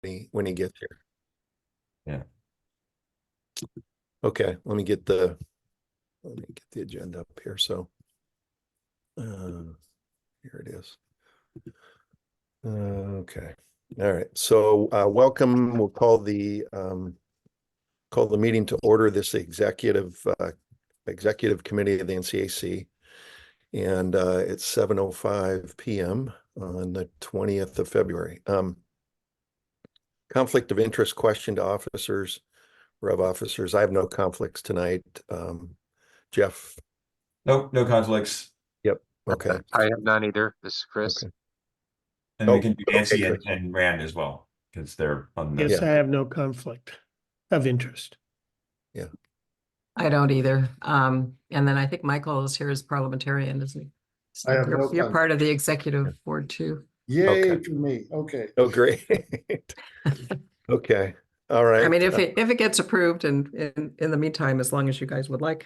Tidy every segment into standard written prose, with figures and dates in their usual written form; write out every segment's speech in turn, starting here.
he gets here. Yeah. Okay, let me get the agenda up here. So here it is. Okay. All right. So welcome. We'll call the meeting to order. This executive committee of the NCAC, and it's 7:05 p.m. on the 20th of February. Conflict of interest question to officers, Rev officers. I have no conflicts tonight. Jeff? Nope, no conflicts. Yep. Okay. I have none either. This is Chris. Okay. And we can do Nancy Chris. and Rand as well, because they're on the. Yes, I have no conflict of interest. Yeah. I don't either. And then I think Michael is here as parliamentarian, isn't he? So I have no you're part of the Yeah. executive board too. Yay Okay. for me. Okay. Oh, great. Okay. All right. I mean, if it gets approved, and in the meantime, as long as you guys would like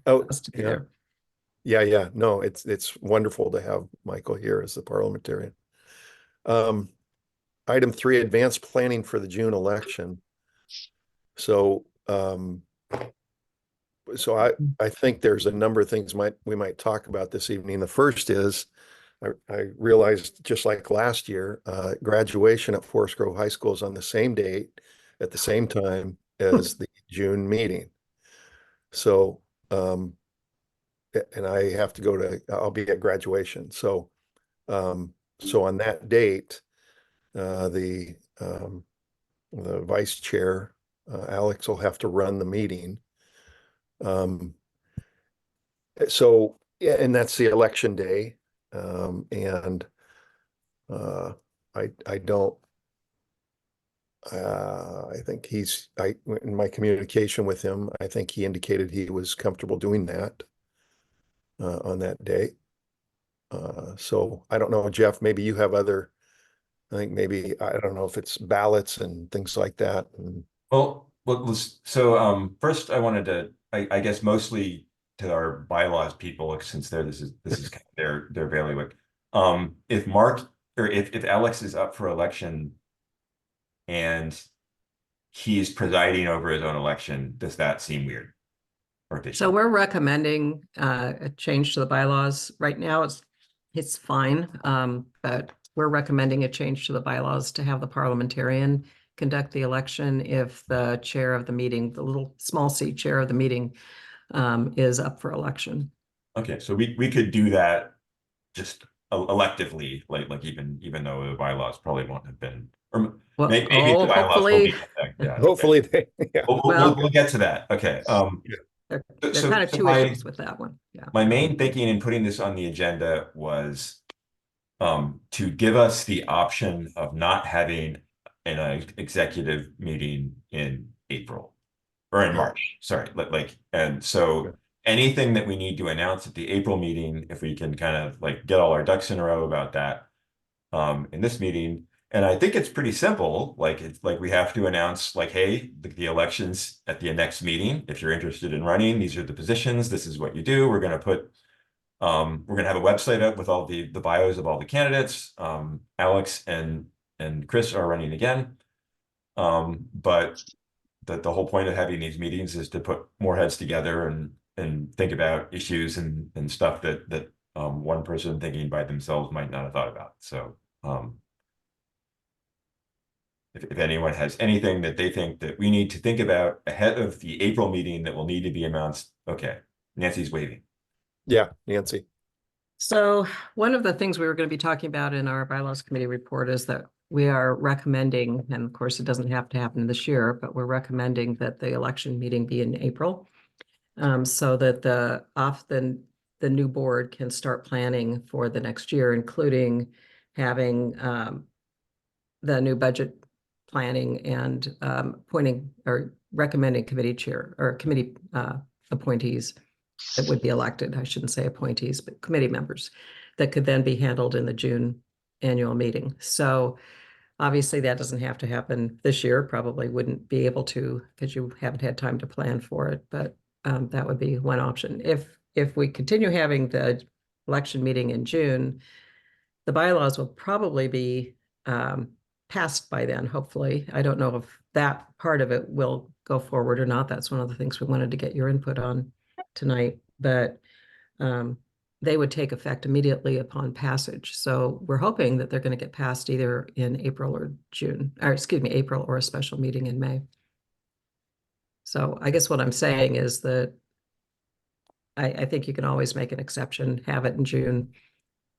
us to be there. Yeah. No, it's wonderful to have Michael here as the parliamentarian. Item 3, advanced planning for the June election. So, I think there's a number of things we might talk about this evening. The first is, I realized, just like last year, graduation at Forest Grove High School is on the same date at the same time as the June meeting. So, and I have to I'll be at graduation. So, on that date, the vice chair, Alex, will have to run the meeting. So, yeah, and that's the election day. And I don't, I think in my communication with him, I think he indicated he was comfortable doing that on that day. So I don't know, Jeff, maybe you have I think maybe, I don't know if it's ballots and things like that. Well, so first I wanted to, I guess mostly to our bylaws people, since this is kind of their bailiwick. If Mark or if Alex is up for election and he's presiding over his own election, does that seem weird? So we're recommending a change to the bylaws. Right now, it's fine, but we're recommending a change to the bylaws to have the parliamentarian conduct the election if the chair of the meeting, the little small seat chair of the meeting, is up for election. Okay, so we could do that just electively, like even though the bylaws probably won't have been, or Well, maybe the bylaws will be. Yeah, Hopefully, yeah. We'll get to that. Okay. There are kind of two issues with that one. Yeah. My main thinking in putting this on the agenda was to give us the option of not having an executive meeting in April or in March. Sorry, and so anything that we need to announce at the April meeting, if we can kind of get all our ducks in a row about that in this meeting. And I think it's pretty simple. It's we have to announce hey, the elections at the next meeting. If you're interested in running, these are the positions. This is what you do. We're going to put, we're going to have a website up with all the bios of all the candidates. Alex and Chris are running again. But the whole point of having these meetings is to put more heads together and think about issues and stuff that one person thinking by themselves might not have thought about. So, if anyone has anything that they think that we need to think about ahead of the April meeting that will need to be announced, okay. Nancy's waving. Yeah, Nancy. So one of the things we were going to be talking about in our bylaws committee report is that we are recommending, and of course it doesn't have to happen this year, but we're recommending that the election meeting be in April, so that the new board can start planning for the next year, including having the new budget planning and appointing or recommending committee chair or committee appointees that would be elected. I shouldn't say appointees, but committee members that could then be handled in the June annual meeting. So obviously that doesn't have to happen this year, probably wouldn't be able to because you haven't had time to plan for it, but that would be one option. If we continue having the election meeting in June, the bylaws will probably be passed by then, hopefully. I don't know if that part of it will go forward or not. That's one of the things we wanted to get your input on tonight, but they would take effect immediately upon passage. So we're hoping that they're going to get passed either in April or June, or excuse me, April or a special meeting in May. So I guess what I'm saying is that I think you can always make an exception, have it in June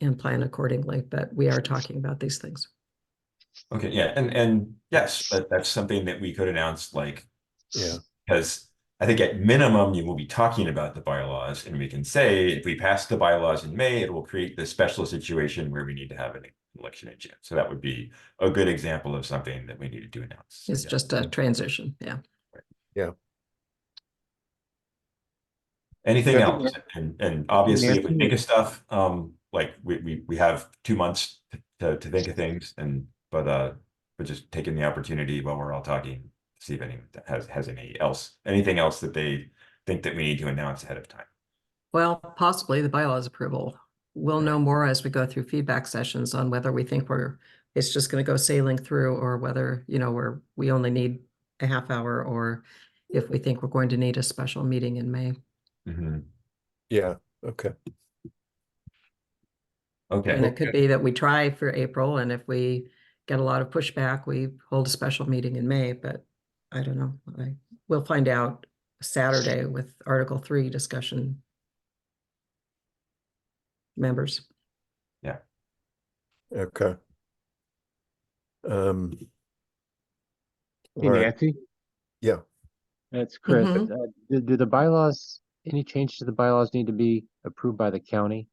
and plan accordingly, but we are talking about these things. Okay, yeah, and yes, that's something that we could announce, like, Yeah. because I think at minimum you will be talking about the bylaws, and we can say if we pass the bylaws in May, it will create this special situation where we need to have an election in June. So that would be a good example of something that we needed to announce. So, It's yeah. just a transition, yeah. Anything Good. else? And obviously, if we think of stuff, like we have 2 months to think of things, but just taking the opportunity while we're all talking, to see if anyone has anything else that they think that we need to announce ahead of time. Well, possibly the bylaws approval. We'll know more as we go through feedback sessions on whether we think it's just going to go sailing through, or whether, we only need a half hour, or if we think we're going to need a special meeting in May. Mhm. Yeah. Okay. Okay. And it could be that we try for April, and if we get a lot of pushback, we hold a special meeting in May, but I don't know. We'll find out Saturday with Article 3 discussion members. Okay. All Hey, right. Nancy, Yeah. that's Chris. Mhm. Do the bylaws, any change to the bylaws need to be approved by the county?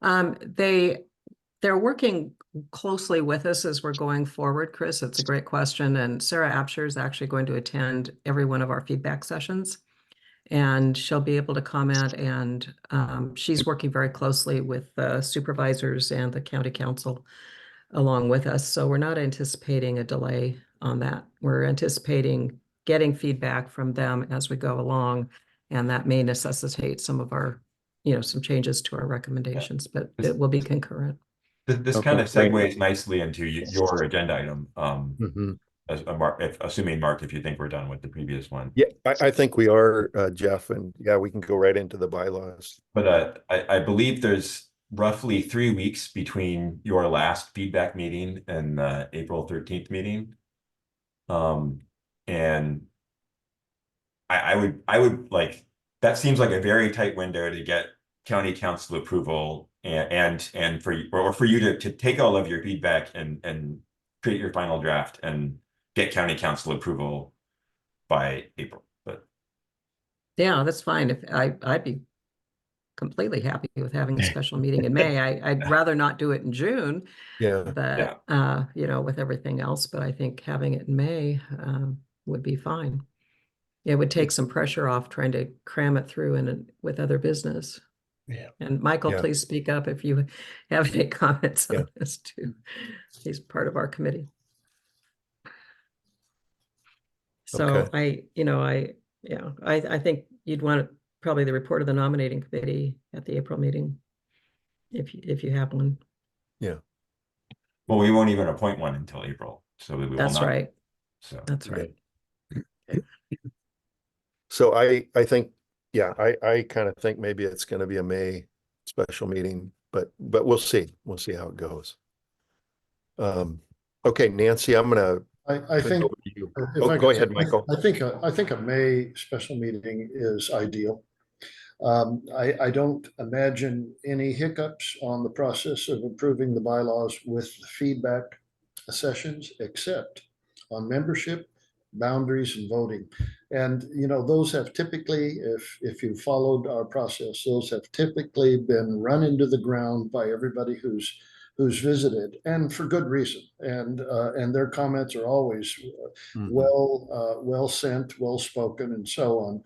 They're working closely with us as we're going forward, Chris. It's a great question. And Sarah Absher is actually going to attend every one of our feedback sessions, and she'll be able to comment. And she's working very closely with the supervisors and the county council along with us. So we're not anticipating a delay on that. We're anticipating getting feedback from them as we go along, and that may necessitate some of our, some changes to our recommendations, but it will be concurrent. This Okay, kind of great. segues nicely into your agenda item. Mhm. Assuming Mark, if you think we're done with the previous one. Yeah, I think we are, Jeff, and yeah, we can go right into the bylaws. But I believe there's roughly 3 weeks between your last feedback meeting and the April 13th meeting. And I would like, that seems like a very tight window to get county council approval and for you to take all of your feedback and create your final draft and get county council approval by April. But Yeah, that's fine. If I'd be completely happy with having a special meeting in May. I'd rather not do it in June, Yeah. but with everything else, but I think having it in May would be fine. It would take some pressure off trying to cram it through with other business. Yeah. And Michael, Yeah. please speak up if you have any comments Yeah. on this too. He's part of our committee. So Okay. I think you'd want probably the report of the nominating committee at the April meeting, if you have one. Yeah. well, we won't even appoint one until April, so we will That's not. right. So That's right. So I think, yeah, I kind of think maybe it's going to be a May special meeting, but we'll see. We'll see how it goes. Okay, Nancy, I'm gonna I think. over to you. if Oh, I go could ahead, say, Michael. I think a May special meeting is ideal. I don't imagine any hiccups on the process of approving the bylaws with feedback sessions, except on membership, boundaries, and voting. And, those have typically, if you followed our process, those have typically been run into the ground by everybody who's visited, and for good reason. And their comments are always Mhm. well sent, well spoken, and so on.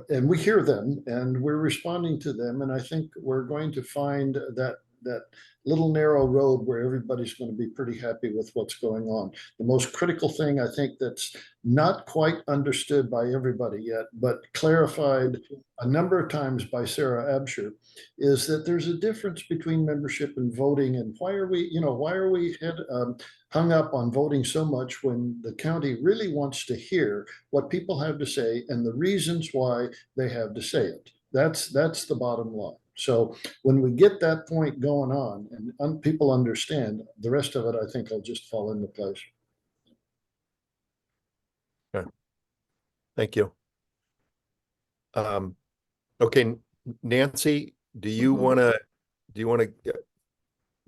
And we hear them and we're responding to them. And I think we're going to find that that little narrow road where everybody's going to be pretty happy with what's going on. The most critical thing I think that's not quite understood by everybody yet, but clarified a number of times by Sarah Absher, is that there's a difference between membership and voting. And why are we hung up on voting so much when the county really wants to hear what people have to say and the reasons why they have to say it? That's the bottom line. So when we get that point going on and people understand, the rest of it, I think, will just fall into place. Thank you. Okay, Nancy, do you Mhm. want to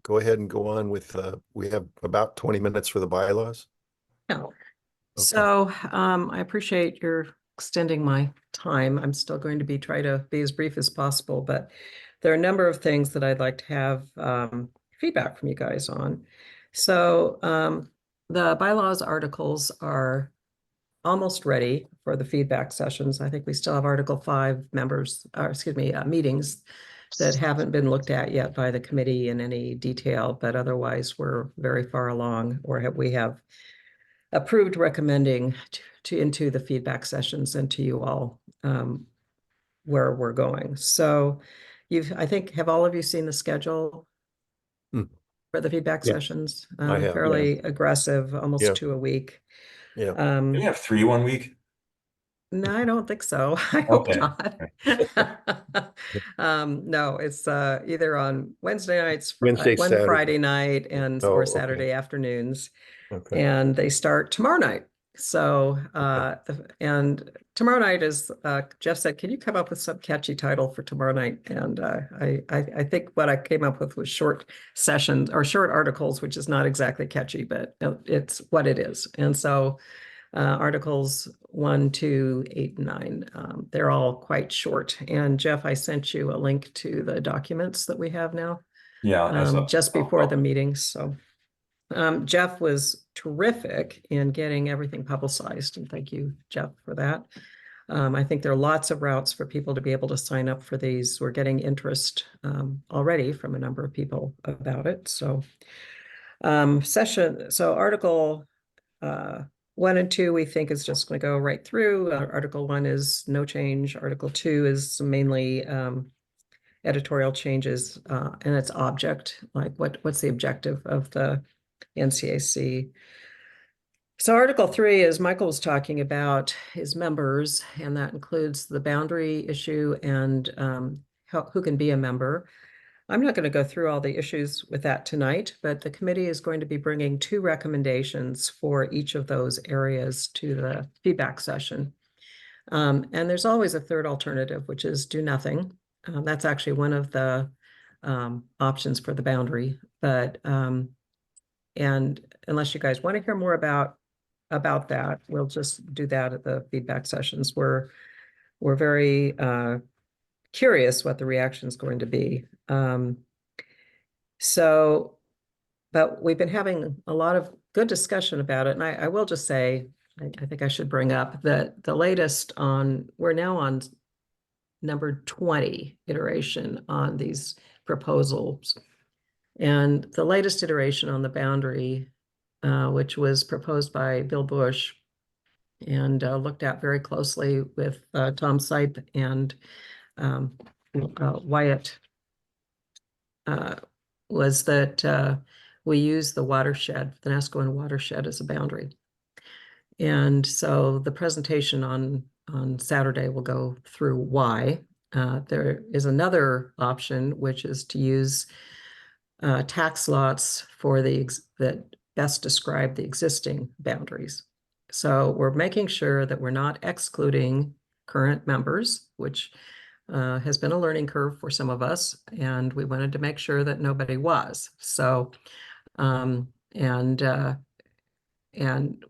go ahead and go on with, we have about 20 minutes for the bylaws? No. So I appreciate your extending my time. I'm still going to try to be as brief as possible, but there are a number of things that I'd like to have feedback from you guys on. So the bylaws articles are almost ready for the feedback sessions. I think we still have Article 5 meetings that haven't been looked at yet by the committee in any detail, but otherwise we're very far along, or we have approved recommending into the feedback sessions and to you all where we're going. So have all of you seen the schedule for the feedback Yes, sessions? I have, Fairly aggressive, almost Yeah. 2 a week. Yeah. Do we have 3 1 week? No, I don't think so. I hope Okay. not. No, it's either on Wednesday nights, Wednesday, one Saturday. Friday night, or okay. Saturday afternoons. Okay. And they start tomorrow night. So and tomorrow night is Jeff said, can you come up with some catchy title for tomorrow night? And I think what I came up with was short sessions or short articles, which is not exactly catchy, but it's what it is. And so articles 1, 2, 8, and 9, they're all quite short. And Jeff, I sent you a link to the documents that we have now. Yeah, Just before the meetings. So Jeff was terrific in getting everything publicized, and thank you, Jeff, for that. I think there are lots of routes for people to be able to sign up for these. We're getting interest already from a number of people about it. So Article 1 and 2, we think is just going to go right through. Article 1 is no change. Article 2 is mainly editorial changes and its object, like what's the objective of the NCAC. So Article 3, as Michael was talking about, is members, and that includes the boundary issue and who can be a member. I'm not going to go through all the issues with that tonight, but the committee is going to be bringing 2 recommendations for each of those areas to the feedback session. And there's always a third alternative, which is do nothing. That's actually one of the options for the boundary, but and unless you guys want to hear more about that, we'll just do that at the feedback sessions. We're very curious what the reaction is going to be. But we've been having a lot of good discussion about it. And I will just say, I think I should bring up that the latest we're now on number 20 iteration on these proposals. And the latest iteration on the boundary, which was proposed by Bill Bush and looked at very closely with Tom Sipe and Wyatt, was that we use the watershed, the Nescoin watershed, as a boundary. And so the presentation on Saturday will go through why. There is another option, which is to use tax lots for that best describe the existing boundaries. So we're making sure that we're not excluding current members, which has been a learning curve for some of us, and we wanted to make sure that nobody was. So, and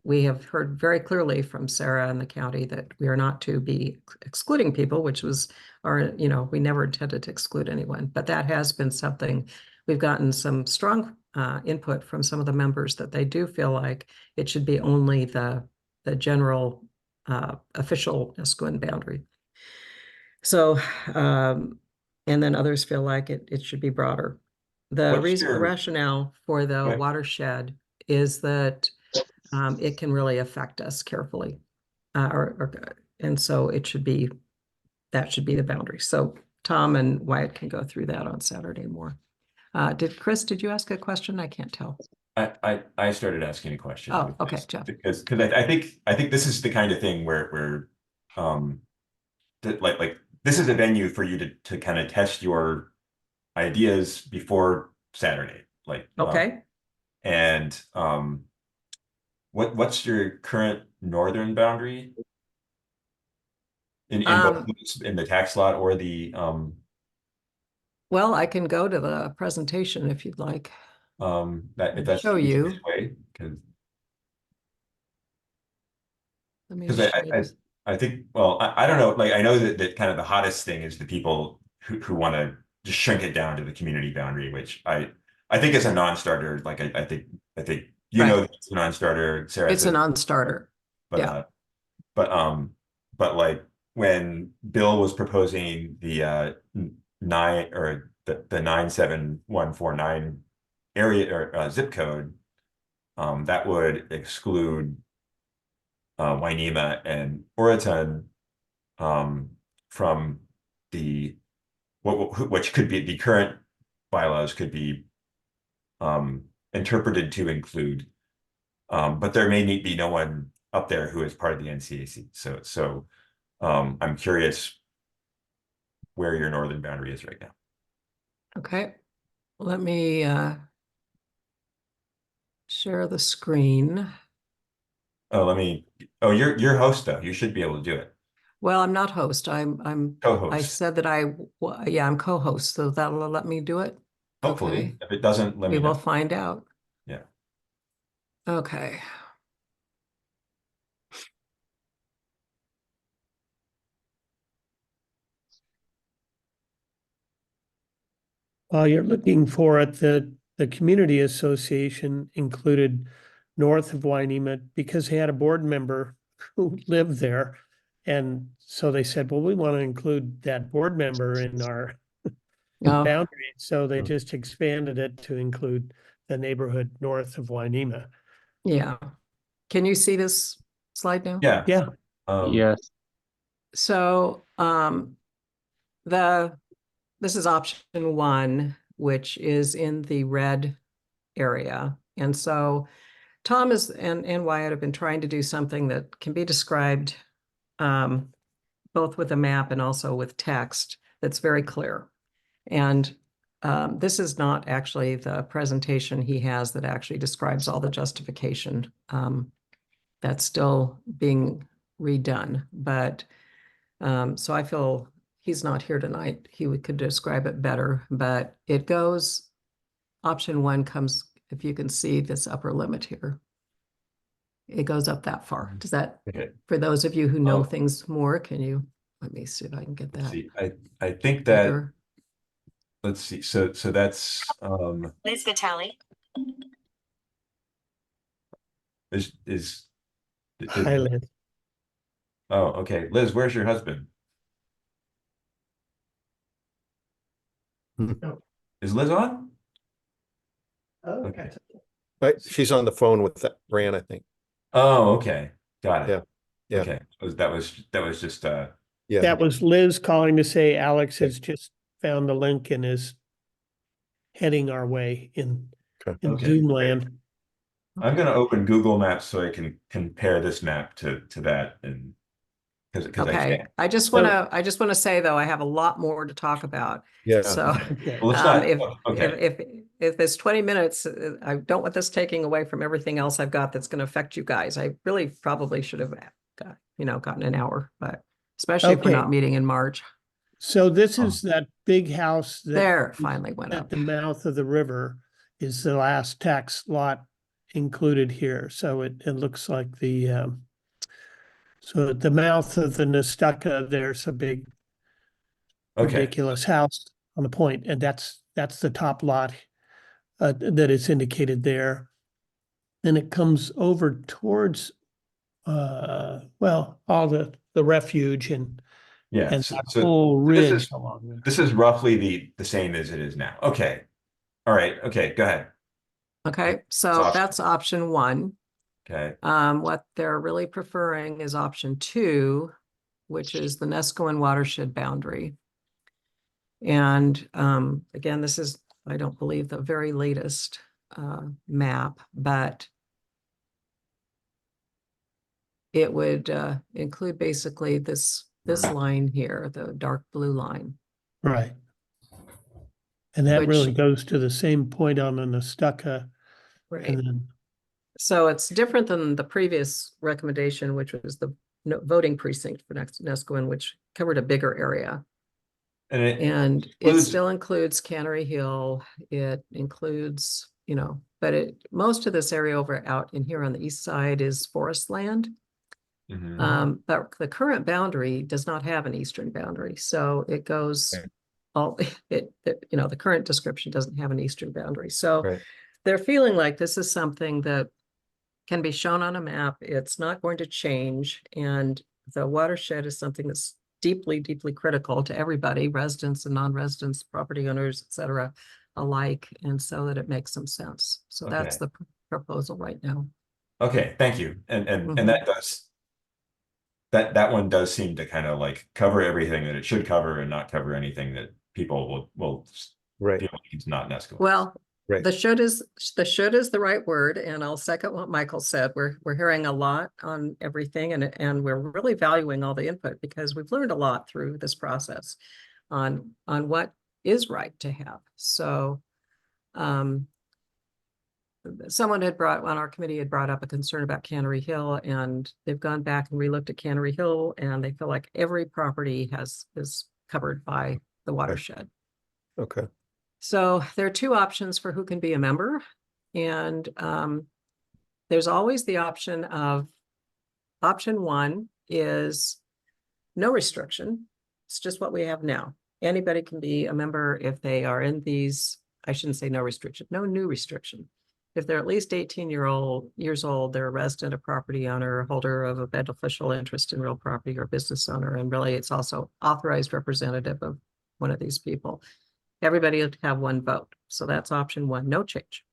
we have heard very clearly from Sarah and the county that we are not to be excluding people, which was we never intended to exclude anyone, but that has been something. We've gotten some strong input from some of the members that they do feel like it should be only the general official Nescoin boundary. So, and then others feel like it should be broader. The What's reason your- rationale for the Right. watershed is that it can really affect us carefully. And so it should be, that should be the boundary. So Tom and Wyatt can go through that on Saturday more. Did you ask a question? I can't tell. I started asking a question. Oh, okay, Jeff. Because I think this is the kind of thing where like this is a venue for you to kind of test your ideas before Saturday. Like Okay. and what's your current northern boundary in both in the tax lot or the Well, I can go to the presentation if you'd like. that if that's Show the you. easiest way because Let me because show you this. I think well I don't know like I know that kind of the hottest thing is the people who want to just shrink it down to the community boundary, which I think is a non-starter. Like I think you Right. know it's a non-starter. Sarah It's a said, non-starter. but Yeah. but like when Bill was proposing the 97149 area or zip code, that would exclude Wainema and Oriton from the which could be the current bylaws could be interpreted to include, but there may be no one up there who is part of the NCAC. So I'm curious where your northern boundary is right now. Okay. Let me share the screen. Oh, you're host though. You should be able to do it. Well, I'm not host. I Co-host. said that yeah, I'm co-host, so that'll let me do it. Hopefully, Okay. if it doesn't, let We me will know. find out. Yeah. Okay. While you're looking for it, the community association included north of Wainema because they had a board member who lived there. And so they said, well, we want to include that board member in our Oh, boundary. So they Hmm. just expanded it to include the neighborhood north of Wainema. yeah. Can you see this slide now? Yeah. Yeah, Yes. So this is option 1, which is in the red area. And so Tom and Wyatt have been trying to do something that can be described both with a map and also with text that's very clear. And this is not actually the presentation he has that actually describes all the justification. That's still being redone, but so I feel he's not here tonight. Could describe it better, but it goes, option 1 comes, if you can see this upper limit here. It goes up that far. Does that, Okay. for those of you who know Oh. things more, can you, let me see if I can get that See, I think that bigger. let's see. So that's Liz Vitale. is Highland. oh, okay. Liz, where's your husband? Is Liz on? Okay. She's on the phone with that Fran, I think. Oh, okay. Got it. Yeah. Yeah. Okay. That was just Yeah. That was Liz calling to say Alex has just found the link and is heading our way in Okay. Zoom land. I'm gonna open Google Maps so I can compare this map to that and because I Okay, can't. I just want to say though, I have a lot more to talk about. Yeah. So Okay. Well, let's not. if it's 20 minutes, I don't want this taking away from everything else I've got that's going to affect you guys. I really probably should have gotten an hour, but especially if we're Okay. not meeting in March. So this is that big house that There, it finally went at up. the mouth of the river is the last tax lot included here. So it looks like so at the mouth of the Nestucca, there's a big Okay. ridiculous house on the point, and that's the top lot that is indicated there. Then it comes over towards well, all the refuge and Yeah. that So whole this ridge is along there. this is roughly the same as it is now. Okay. All right, okay, go ahead. Okay, so option. that's option one. Okay, What they're really preferring is option two, which is the Nescoin watershed boundary. And again, this is, I don't believe, the very latest map, but it would include basically this line here, the dark blue line. Right. And that Which- really goes to the same point on the Nestucca. Right. And then, So it's different than the previous recommendation, which was the voting precinct for Nescoin, which covered a bigger area. and it And it includes- still includes Cannery Hill. It includes, but most of this area over out in here on the east side is forest land. Mhm. But the current boundary does not have an eastern boundary, so it goes Okay. the current description doesn't have an eastern boundary. So Right. they're feeling like this is something that can be shown on a map. It's not going to change, and the watershed is something that's deeply, deeply critical to everybody, residents and non-residents, property owners, et cetera, alike, and so that it makes some sense. So that's Okay. the proposal right now. Okay, thank you. And Mhm. that does that one does seem to kind of like cover everything that it should cover and not cover anything that people will Right. feel like it's not Nesco. Well, Right. the should is the right word, and I'll second what Michael said. We're hearing a lot on everything, and we're really valuing all the input because we've learned a lot through this process on what is right to have. So, someone on our committee had brought up a concern about Cannery Hill, and they've gone back and relooked at Cannery Hill, and they feel like every property is covered by the watershed. Okay. So there are two options for who can be a member. And there's always the option of, option one is no restriction. It's just what we have now. Anybody can be a member if they are in these, I shouldn't say no restriction, no new restriction. If they're at least 18 years old, they're a resident, a property owner, holder of a beneficial interest in real property, or business owner. And really, it's also authorized representative of one of these people. Everybody will have one vote. So that's option one, no change.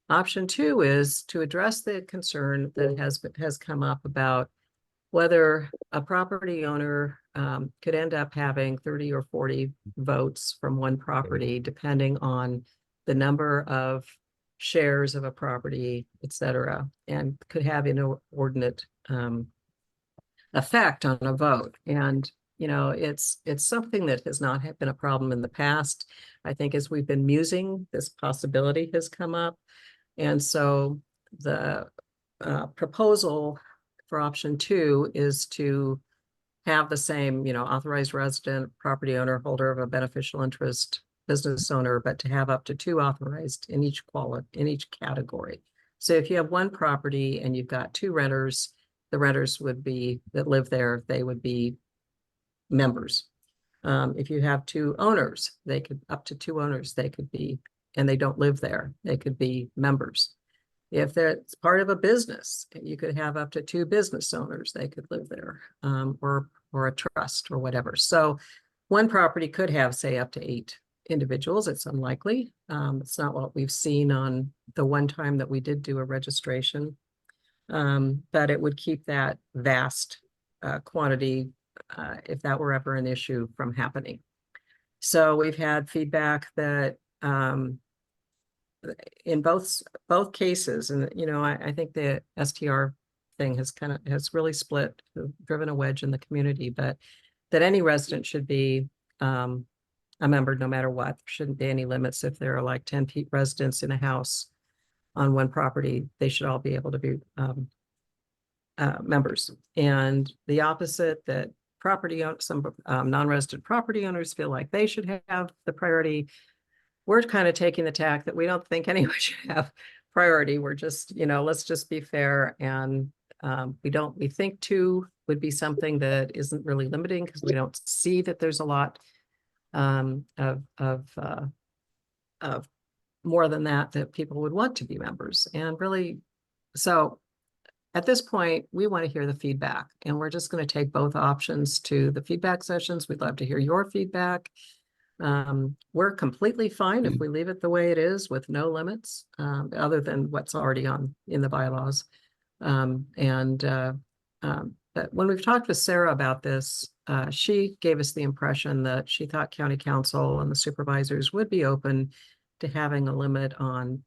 Option two is to address the concern that has come up about whether a property owner could end up having 30 or 40 votes from one property, depending on the number of shares of a property, et cetera, and could have an inordinate effect on a vote. And it's something that has not been a problem in the past. I think as we've been musing, this possibility has come up. And so the proposal for option two is to have the same, authorized resident, property owner, holder of a beneficial interest, business owner, but to have up to two authorized in each category. So if you have one property and you've got two renters, the renters that live there, they would be members. If you have two owners, up to two owners, they could be, and they don't live there, they could be members. If it's part of a business, you could have up to two business owners, they could live there, or a trust or whatever. So one property could have, say, up to 8 individuals. It's unlikely. It's not what we've seen on the one time that we did do a registration. But it would keep that vast quantity, if that were ever an issue, from happening. So we've had feedback that in both cases, and I think the STR thing has really driven a wedge in the community, but that any resident should be a member no matter what. There shouldn't be any limits. If there are like 10 residents in a house on one property, they should all be able to be members. And the opposite, that some non-resident property owners feel like they should have the priority. We're kind of taking the tack that we don't think anyone should have priority. We're just, let's just be fair. And we think 2 would be something that isn't really limiting, because we don't see that there's a lot of more than that people would want to be members. And really, so at this point, we want to hear the feedback, and we're just going to take both options to the feedback sessions. We'd love to hear your feedback. We're completely fine if we leave it the way it is with no limits, other than what's already in the bylaws. But when we've talked with Sarah about this, she gave us the impression that she thought county council and the supervisors would be open to having a limit on,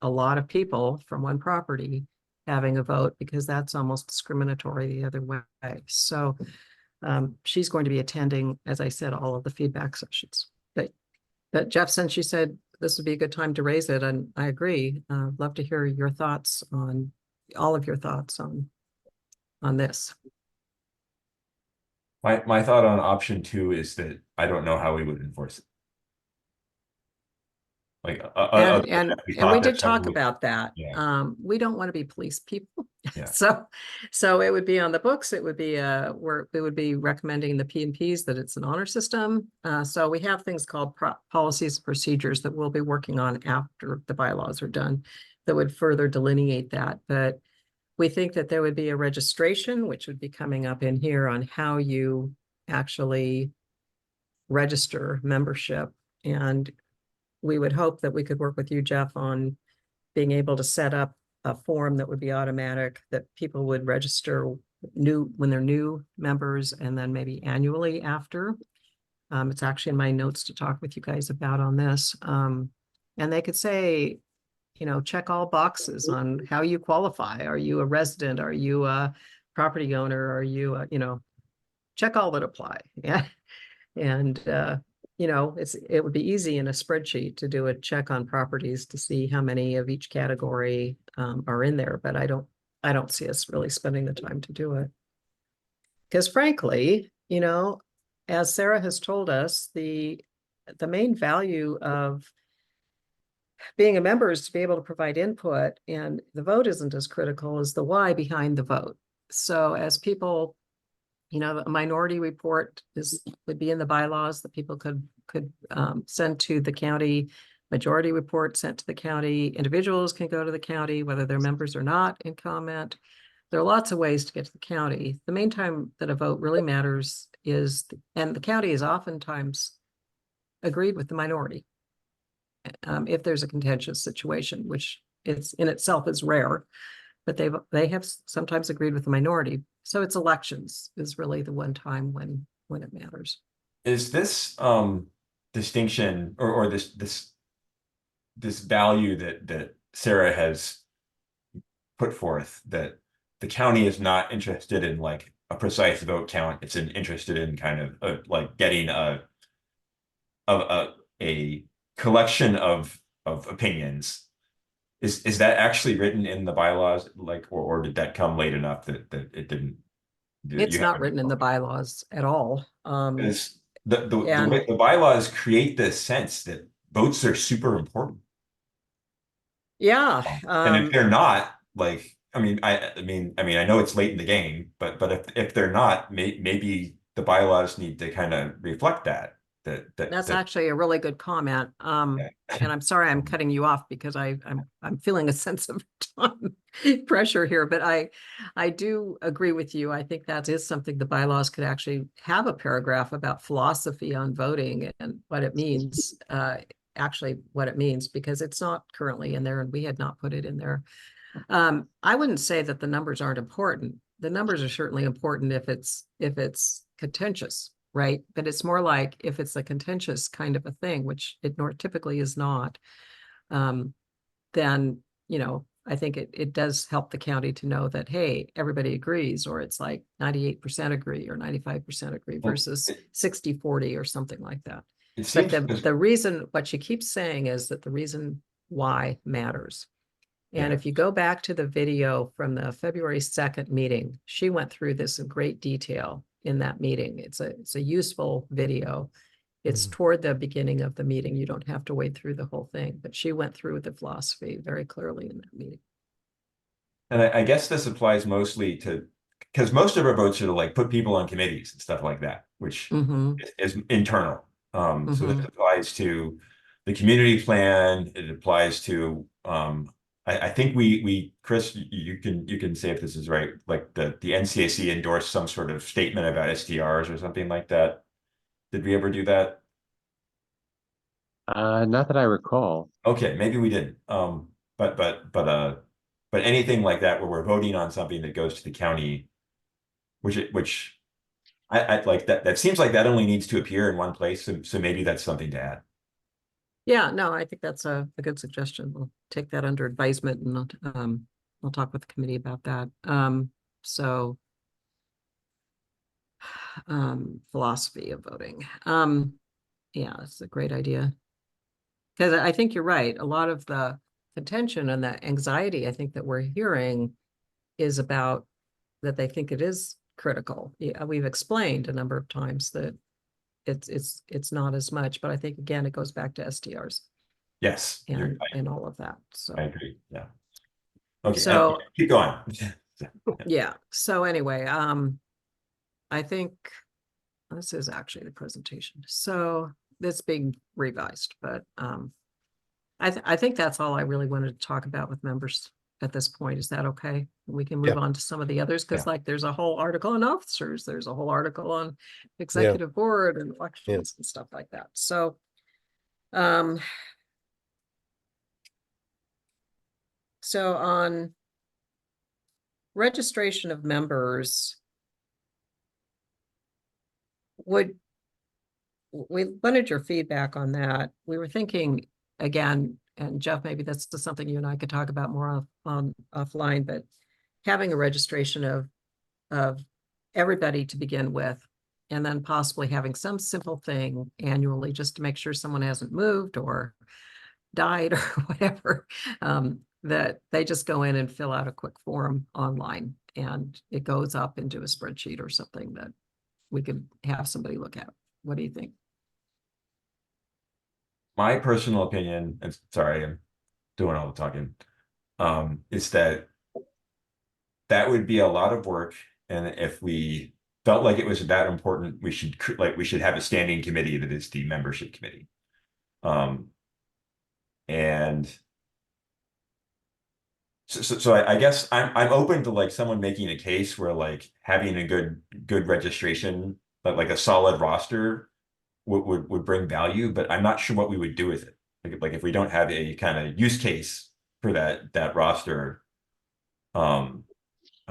a lot of people from one property having a vote, because that's almost discriminatory the other way. So she's going to be attending, as I said, all of the feedback sessions. But Jeff, since you said this would be a good time to raise it, and I agree, love to hear your thoughts on, all of your thoughts on this. My thought on option 2 is that I don't know how we would enforce it. Like, And we did talk about. about that. Yeah. We don't want to be police people. Yeah. So it would be on the books. It would be we would be recommending the P&Ps that it's an honor system. So we have things called policies and procedures that we'll be working on after the bylaws are done that would further delineate that. But we think that there would be a registration, which would be coming up in here, on how you actually register membership. And we would hope that we could work with you, Jeff, on being able to set up a form that would be automatic, that people would register when they're new members, and then maybe annually after. It's actually in my notes to talk with you guys about on this. And they could say, check all boxes on how you qualify. Are you a resident? Are you a property owner? Are you, check all that apply. Yeah. And, it would be easy in a spreadsheet to do a check on properties to see how many of each category are in there, but I don't see us really spending the time to do it. Because frankly, as Sarah has told us, the main value of being a member is to be able to provide input, and the vote isn't as critical as the why behind the vote. So as people, a minority report would be in the bylaws that people could send to the county. Majority report sent to the county. Individuals can go to the county, whether they're members or not, and comment. There are lots of ways to get to the county. The main time that a vote really matters is, and the county is oftentimes agreed with the minority. If there's a contentious situation, which it's in itself is rare, but they have sometimes agreed with the minority. So it's elections is really the one time when it matters. Is this distinction or this value that Sarah has put forth, that the county is not interested in like a precise vote count, it's interested in kind of like getting a collection of opinions. Is that actually written in the bylaws, like, or did that come late enough that it didn't? It's not written in the bylaws at all. Because the bylaws create this sense that votes are super important. Yeah. And if they're not, like, I mean, I know it's late in the game, but if they're not, maybe the bylaws need to kind of reflect that. That's actually a really good comment. And I'm sorry I'm cutting you off because I'm feeling a sense of time pressure here, but I do agree with you. I think that is something the bylaws could actually have a paragraph about philosophy on voting and what it means, what it means, because it's not currently in there and we had not put it in there. I wouldn't say that the numbers aren't important. The numbers are certainly important if it's contentious. Right. But it's more like if it's a contentious kind of a thing, which it typically is not, then, I think it does help the county to know that, hey, everybody agrees, or it's like 98% agree or 95% agree versus 60-40 or something like that. But the reason, what she keeps saying is that the reason why matters. And if you go back to the video from the February 2nd meeting, she went through this in great detail in that meeting. It's a useful video. It's toward the beginning of the meeting. You don't have to wait through the whole thing, but she went through the philosophy very clearly in that meeting. And I guess this applies mostly to, because most of our votes are to like put people on committees and stuff like that, which is internal. So this applies to the community plan. It applies to, I think we Chris, you can say if this is right, like the NCAC endorsed some sort of statement about STRs or something like that. Did we ever do that? Not that I recall. Okay, maybe we didn't. But anything like that where we're voting on something that goes to the county, which I like that seems like that only needs to appear in one place. So maybe that's something to add. Yeah, no, I think that's a good suggestion. We'll take that under advisement and we'll talk with the committee about that. So philosophy of voting. Yeah, it's a great idea. Because I think you're right. A lot of the contention and the anxiety I think that we're hearing is about that they think it is critical. Yeah, we've explained a number of times that it's not as much, but I think again it goes back to STRs Yes, and all of that. So I agree. Yeah. Okay, So- keep going. yeah. So anyway, I think this is actually the presentation. So it's being revised, but I think that's all I really wanted to talk about with members at this point. Is that okay? We can move Yeah. on to some of the others because Yeah. like there's a whole article on officers, there's a whole article on executive board and elections and stuff like that. So so on registration of members, we wanted your feedback on that. We were thinking again, and Jeff, maybe that's just something you and I could talk about more offline, but having a registration of everybody to begin with, and then possibly having some simple thing annually just to make sure someone hasn't moved or died or whatever, that they just go in and fill out a quick form online and it goes up into a spreadsheet or something that we could have somebody look at. What do you think? My personal opinion, and sorry, I'm doing all the talking, is that would be a lot of work. And if we felt like it was that important, we should have a standing committee that is the membership committee. And so I guess I'm open to like someone making a case where like having a good registration, but like a solid roster would bring value, but I'm not sure what we would do with it. Like if we don't have a kind of use case for that roster, I'm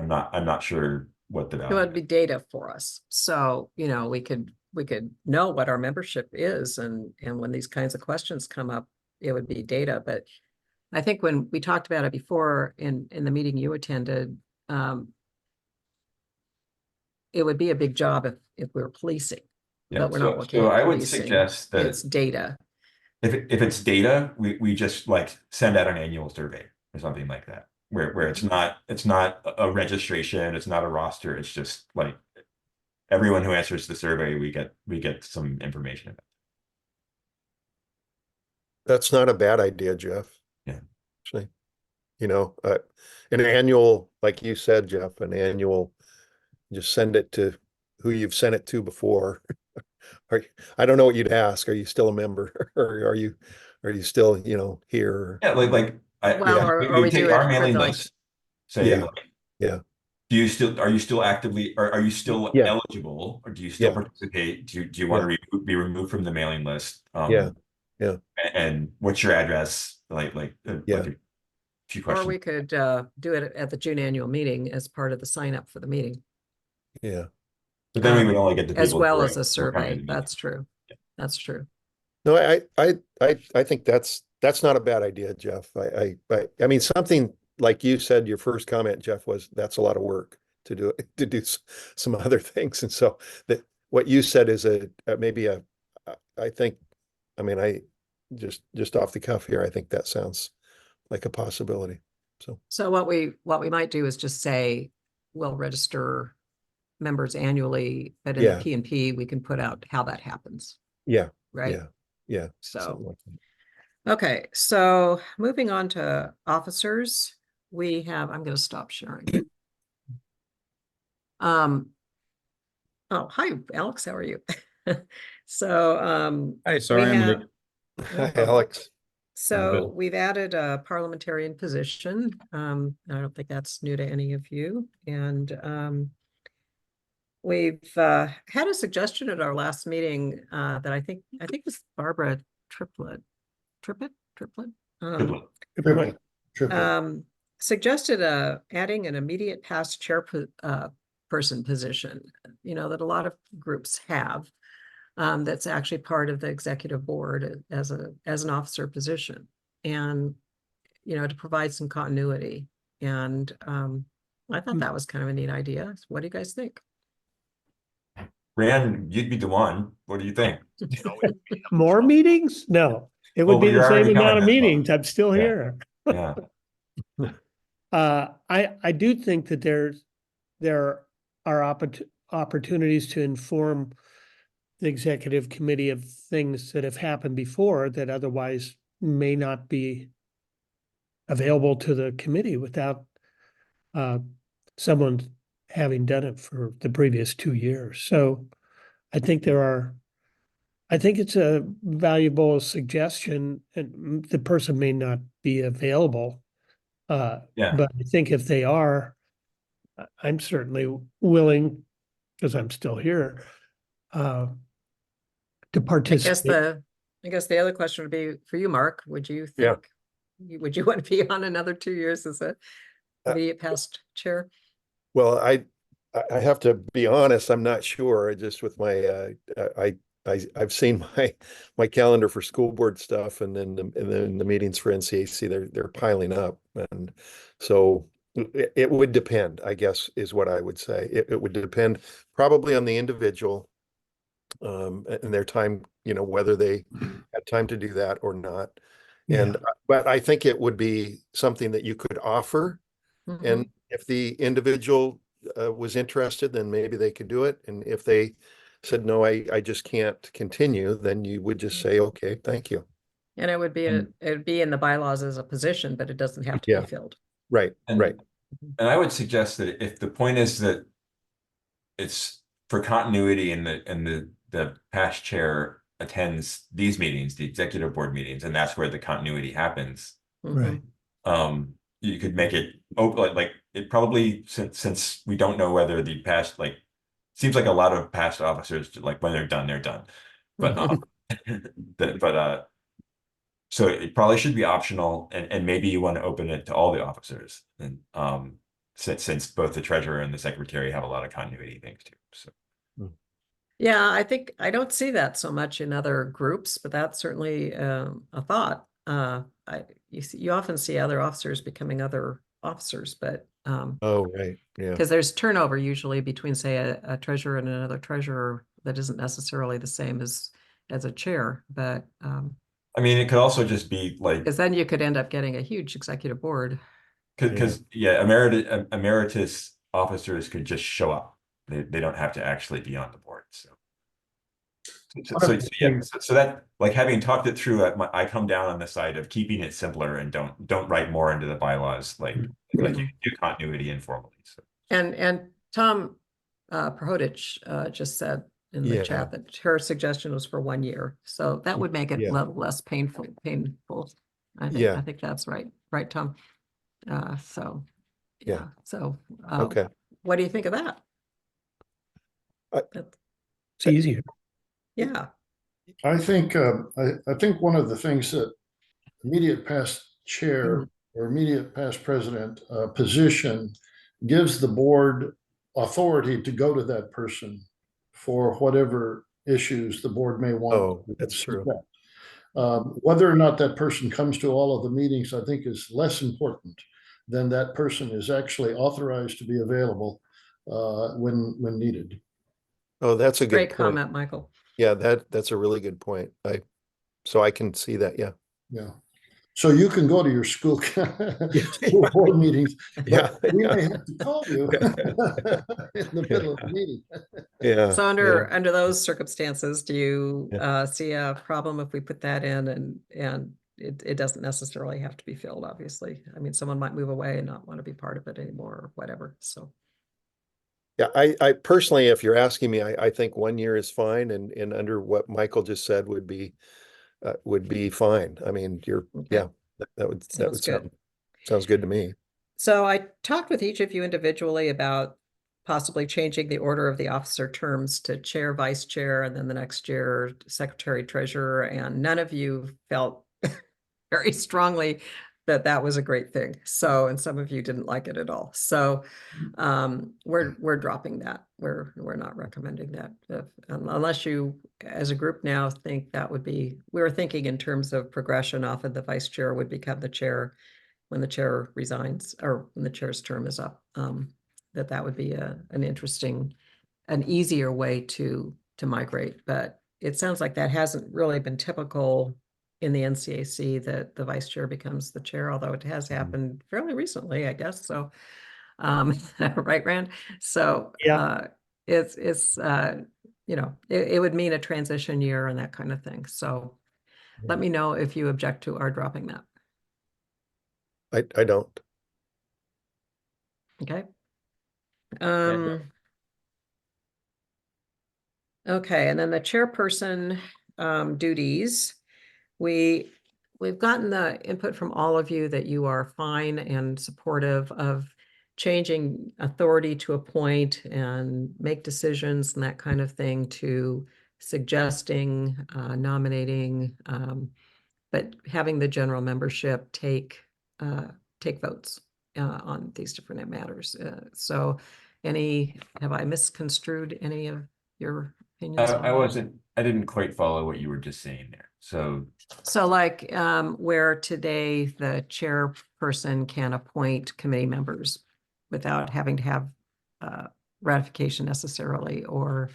not sure what the It value. would be data for us. So, you know, we could know what our membership is and when these kinds of questions come up, it would be data. But I think when we talked about it before in the meeting you attended, it would be a big job if we were policing. Yeah, but we're not looking so at I would policing. suggest that It's data. if it's data, we just like send out an annual survey or something like that, where it's not a registration, it's not a roster, it's just like everyone who answers the survey, we get some information about. That's not a bad idea, Jeff. Yeah. Actually, you know, an annual, like you said, Jeff, an annual, just send it to who you've sent it to before. I don't know what you'd ask. Are you still a member or are you still, you know, here? Yeah, like Well, or we take do our it mailing for like, list, say, Yeah. like, Yeah. are you still actively, are you still Yeah. eligible, or do you still Yeah. participate? Do you want to be removed from the mailing list? Yeah. Yeah. And what's your address? Like Yeah. a few or questions. we could do it at the June annual meeting as part of the sign up for the meeting. Yeah. But then we would only get the people as well who as a who are coming survey. to the meeting. That's true. Yeah. That's true. No, I think that's not a bad idea, Jeff. I mean, something like you said, your first comment, Jeff, was that's a lot of work to do some other things. And so that what you said is maybe I think, I mean, I just off the cuff here, I think that sounds like a possibility. So what we might do is just say, we'll register members annually, but in the Yeah. P&P, we can put out how that happens, Yeah. right? Yeah. Yeah. So, something like that. okay, so moving on to officers, we have, I'm going to stop sharing. Oh, hi, Alex, how are you? So, Hi, sorry, we I'm have, late. Hi, Alex. so good. we've added a parliamentarian position. I don't think that's new to any of you. And we've had a suggestion at our last meeting that I think was Barbara Triplett Triplet? Triplet. Triplet, triplet. Suggested adding an immediate past person position, that a lot of groups have. That's actually part of the executive board as an officer position, and to provide some continuity. And I thought that was kind of a neat idea. What do you guys think? Rand, you'd be the one. What do you think? More meetings? No, it would Oh, be you're the same already amount coming of this month. meetings. I'm still Yeah. here. Yeah. I do think that there are opportunities to inform the executive committee of things that have happened before that otherwise may not be available to the committee without someone having done it for the previous 2 years. So I think it's a valuable suggestion, and the person may not be available. Yeah. But I think if they are, I'm certainly willing, because I'm still here, to participate. I guess the other question would be for you, Mark. Would you Yeah. think, would you want to be on another 2 years as a immediate past chair? Well, I have to be honest, I'm not sure. Just with my I've seen my calendar for school board stuff, and then the meetings for NCAC, they're piling up, and so it would depend, I guess, is what I would say. It would depend probably on the individual, and their time, whether they had time to do that or not. And but I think it would be something that you could offer, Mhm. and if the individual was interested, then maybe they could do it. And if they said, no, I just can't continue, then you would just say, okay, thank you. And it would be And- in the bylaws as a position, but it doesn't have to Yeah. be filled. Right, And, right. and I would suggest that if the point is that it's for continuity and the past chair attends these meetings, the executive board meetings, and that's where the continuity happens. Right. You could make it open, like it probably, since we don't know whether the past, seems like a lot of past officers, like when they're done. But so it probably should be optional, and maybe you want to open it to all the officers, and since both the treasurer and the secretary have a lot of continuity things too. So Yeah, I think I don't see that so much in other groups, but that's certainly a thought. You often see other officers becoming other officers, but Oh, right, yeah. because there's turnover usually between, say, a treasurer and another treasurer that isn't necessarily the same as a chair, but I mean, it could also just be like, because then you could end up getting a huge executive board. because emeritus officers could just show up. They don't have to actually be on the board. So that, like, having talked it through, I come down on the side of keeping it simpler and don't write more into the bylaws, like you can do continuity informally. So. And Tom Prohodich just said in the Yeah. chat that her suggestion was for 1 year, so that would make it Yeah. a little less painful. I Yeah. think that's right, Tom. So Yeah. So Okay. what do you think of that? It's easier. Yeah. I think one of the things that immediate past chair or immediate past president position gives the board authority to go to that person for whatever issues the board may want. Oh, that's true. Whether or not that person comes to all of the meetings, I think is less important than that person is actually authorized to be available when needed. Oh, that's a good Great point. comment, Michael. Yeah, that's a really good point. So I can see that, yeah. Yeah. So you can go to your school board meetings, but Yeah, we yeah. may have to call you in the middle of the meeting. Yeah. So under those circumstances, do you Yeah. see a problem if we put that in and it doesn't necessarily have to be filled, obviously? I mean, someone might move away and not want to be part of it anymore or whatever, so. Yeah, I personally, if you're asking me, I think 1 year is fine, and under what Michael just said would be fine. I mean, Okay. yeah, that would Sounds good. sounds good to me. So I talked with each of you individually about possibly changing the order of the officer terms to chair, vice chair, and then the next year, secretary, treasurer, and none of you felt very strongly that that was a great thing. So, and some of you didn't like it at all. So, we're dropping that. We're not recommending that. Unless you, as a group now, think that would be, we were thinking in terms of progression, often the vice chair would become the chair when the chair resigns or when the chair's term is up. That would be an interesting, an easier way to migrate. But it sounds like that hasn't really been typical in the NCAC, that the vice chair becomes the chair, although it has happened fairly recently, I guess. So, right, Rand? So, Yeah. it's you know, it would mean a transition year and that kind of thing. So let me know if you object to our dropping that. I don't. Okay. Okay, and then the chairperson duties. We've gotten the input from all of you that you are fine and supportive of changing authority to appoint and make decisions and that kind of thing to suggesting, nominating, but having the general membership take votes on these different matters. So have I misconstrued any of your opinions on that? I didn't quite follow what you were just saying there. So like where today the chairperson can appoint committee members without having to have ratification necessarily, or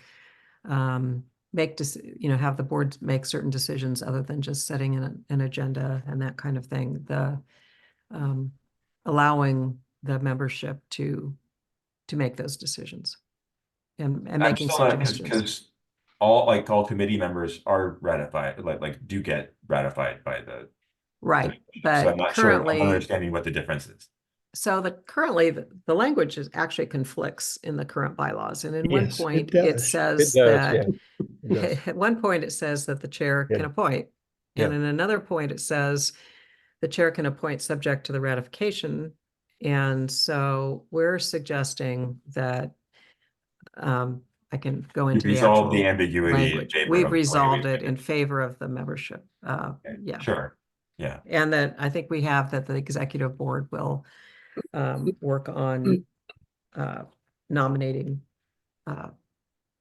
have the board make certain decisions other than just setting an agenda and that kind of thing. The allowing the membership to make those decisions and making suggestions. Because all committee members are ratified, do get ratified by the. Right, So but I'm not sure, I'm currently, not understanding what the difference is. so currently the language is actually conflicts in the current bylaws. And in one Yes, it point, does. it says It does, that yeah. It does. at one point it says that the chair can Yeah. appoint. And Yeah. in another point, it says the chair can appoint subject to the ratification. And so we're suggesting that I can go into the Resolve the actual ambiguity in language. favor We've of the way we resolved it did in favor of the membership. Okay, Yeah. Sure, yeah. And that I think we have that the executive board will work on nominating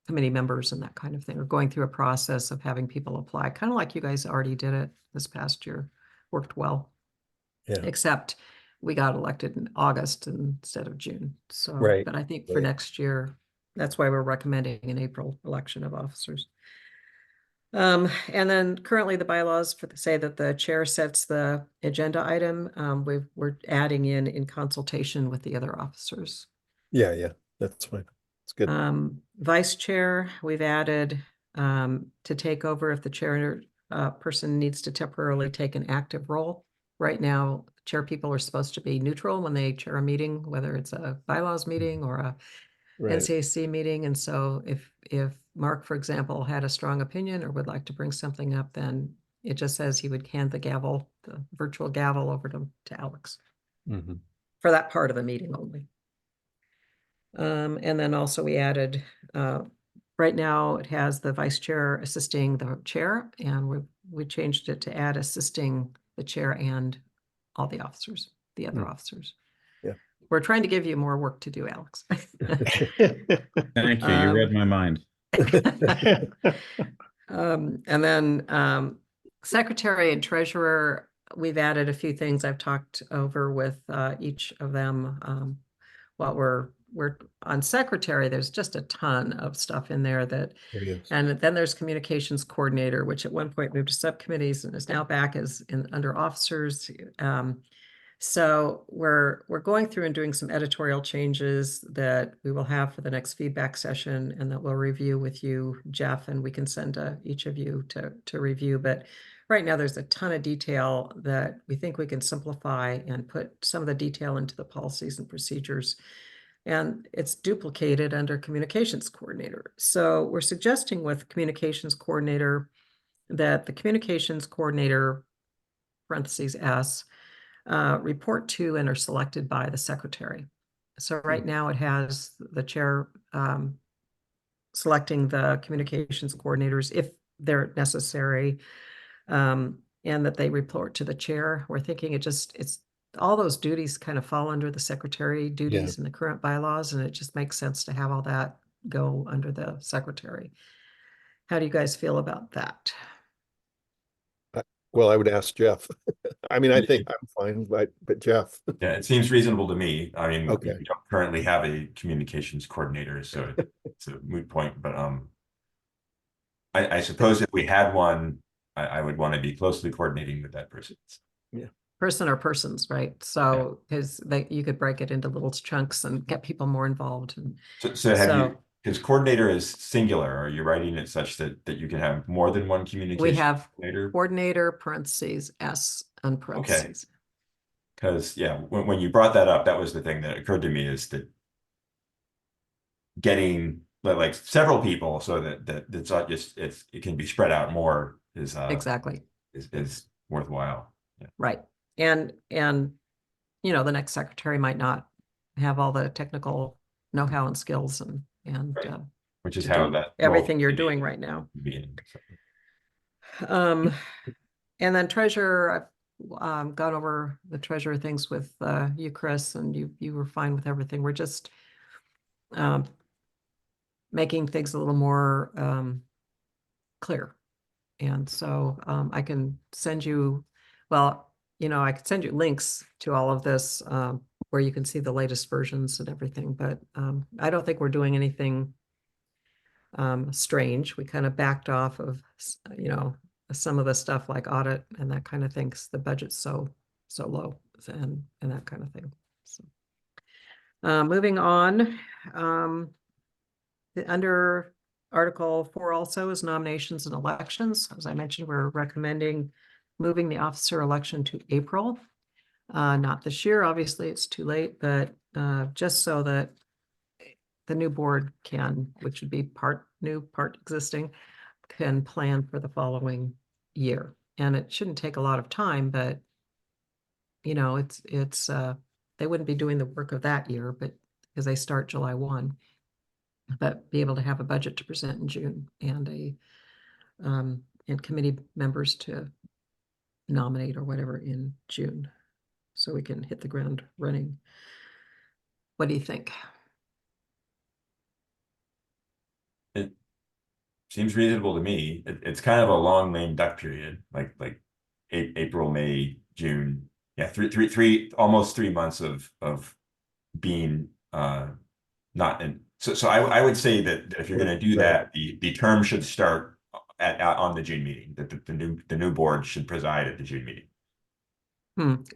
committee members and that kind of thing, or going through a process of having people apply, kind of like you guys already did it this past year. Worked well. Yeah. Except we got elected in August instead of June. So, Right, but I think for right. next year, that's why we're recommending an April election of officers. And then currently the bylaws say that the chair sets the agenda item. We're adding in consultation with the other officers. Yeah, that's fine. It's good. Vice chair, we've added to take over if the chair person needs to temporarily take an active role. Right now, chair people are supposed to be neutral when they chair a meeting, whether it's a bylaws meeting or a Right. NCAC meeting. And so if Mark, for example, had a strong opinion or would like to bring something up, then it just says he would hand the gavel, the virtual gavel, over to Alex Mhm. for that part of the meeting only. And then also we added, right now it has the vice chair assisting the chair, and we changed it to add assisting the chair and all the officers, the other officers. Yeah. We're trying to give you more work to do, Alex. Thank you. You read my mind. And then secretary and treasurer, we've added a few things I've talked over with each of them. What we're on secretary, there's just a ton of stuff in there that, and then there's communications coordinator, which at one point moved to subcommittees and is now back as under officers. So we're going through and doing some editorial changes that we will have for the next feedback session, and that we'll review with you, Jeff, and we can send to each of you to review. But right now there's a ton of detail that we think we can simplify and put some of the detail into the policies and procedures. And it's duplicated under communications coordinator. So we're suggesting with communications coordinator that the communications coordinator, parentheses S, report to and are selected by the secretary. So right now it has the chair selecting the communications coordinators if they're necessary. and that they report to the chair. We're thinking it's all those duties kind of fall under the secretary duties in the current bylaws, and it just makes sense to have all that go under the secretary. How do you guys feel about that? Well, I would ask Jeff. I mean, I think I'm fine, but Jeff. Yeah, it seems reasonable to me. I mean, Okay. we don't currently have a communications coordinator, so it's a moot point, but I suppose if we had one, I would want to be closely coordinating with that person. Person or persons, right? So because you could break it into little chunks and get people more involved. And So have you, because coordinator is singular, are you writing it such that you can have more than one communication we have coordinator? coordinator, parentheses, S, and parentheses. Because when you brought that up, that was the thing that occurred to me, is that getting like several people so that it's not just it can be spread out more is Exactly. is worthwhile. Yeah. Right. And you know, the next secretary might not have all the technical know-how and skills and Right. Which is to how do that everything role you're should doing be right now. being. And then treasurer, I've gone over the treasurer things with you, Chris, and you were fine with everything. We're just making things a little more clear. And so I can send you, well, you know, I could send you links to all of this where you can see the latest versions and everything, but I don't think we're doing anything strange. We kind of backed off of, you know, some of the stuff like audit and that kind of thing, 'cause the budget's so low and that kind of thing. So moving on, under Article 4 also is nominations and elections. As I mentioned, we're recommending moving the officer election to April. Not this year, obviously it's too late, but just so that the new board can, which would be part new, part existing, can plan for the following year. And it shouldn't take a lot of time, but you know, it's they wouldn't be doing the work of that year, but because they start July 1, but be able to have a budget to present in June and and committee members to nominate or whatever in June, so we can hit the ground running. What do you think? It seems reasonable to me. It's kind of a long lame duck period, like April, May, June. Yeah, almost 3 months of being not in. So I would say that if you're going to do that, the term should start on the June meeting. That the new board should preside at the June meeting.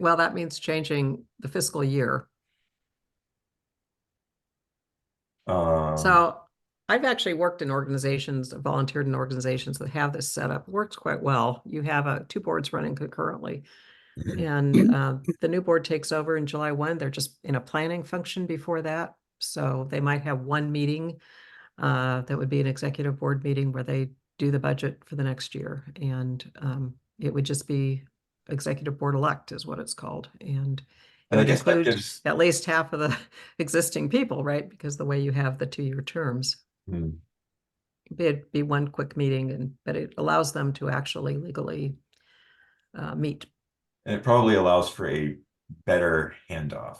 Well, that means changing the fiscal year. So I've actually worked in organizations, volunteered in organizations that have this set up. It works quite well. You have two boards running concurrently. And the new board takes over in July 1. They're just in a planning function before that. So they might have one meeting that would be an executive board meeting where they do the budget for the next year. And it would just be executive board elect is what it's called. And it I would guess that include gives at least half of the existing people, right? Because the way you have the 2-year terms. It'd be one quick meeting, but it allows them to actually legally meet. And it probably allows for a better handoff.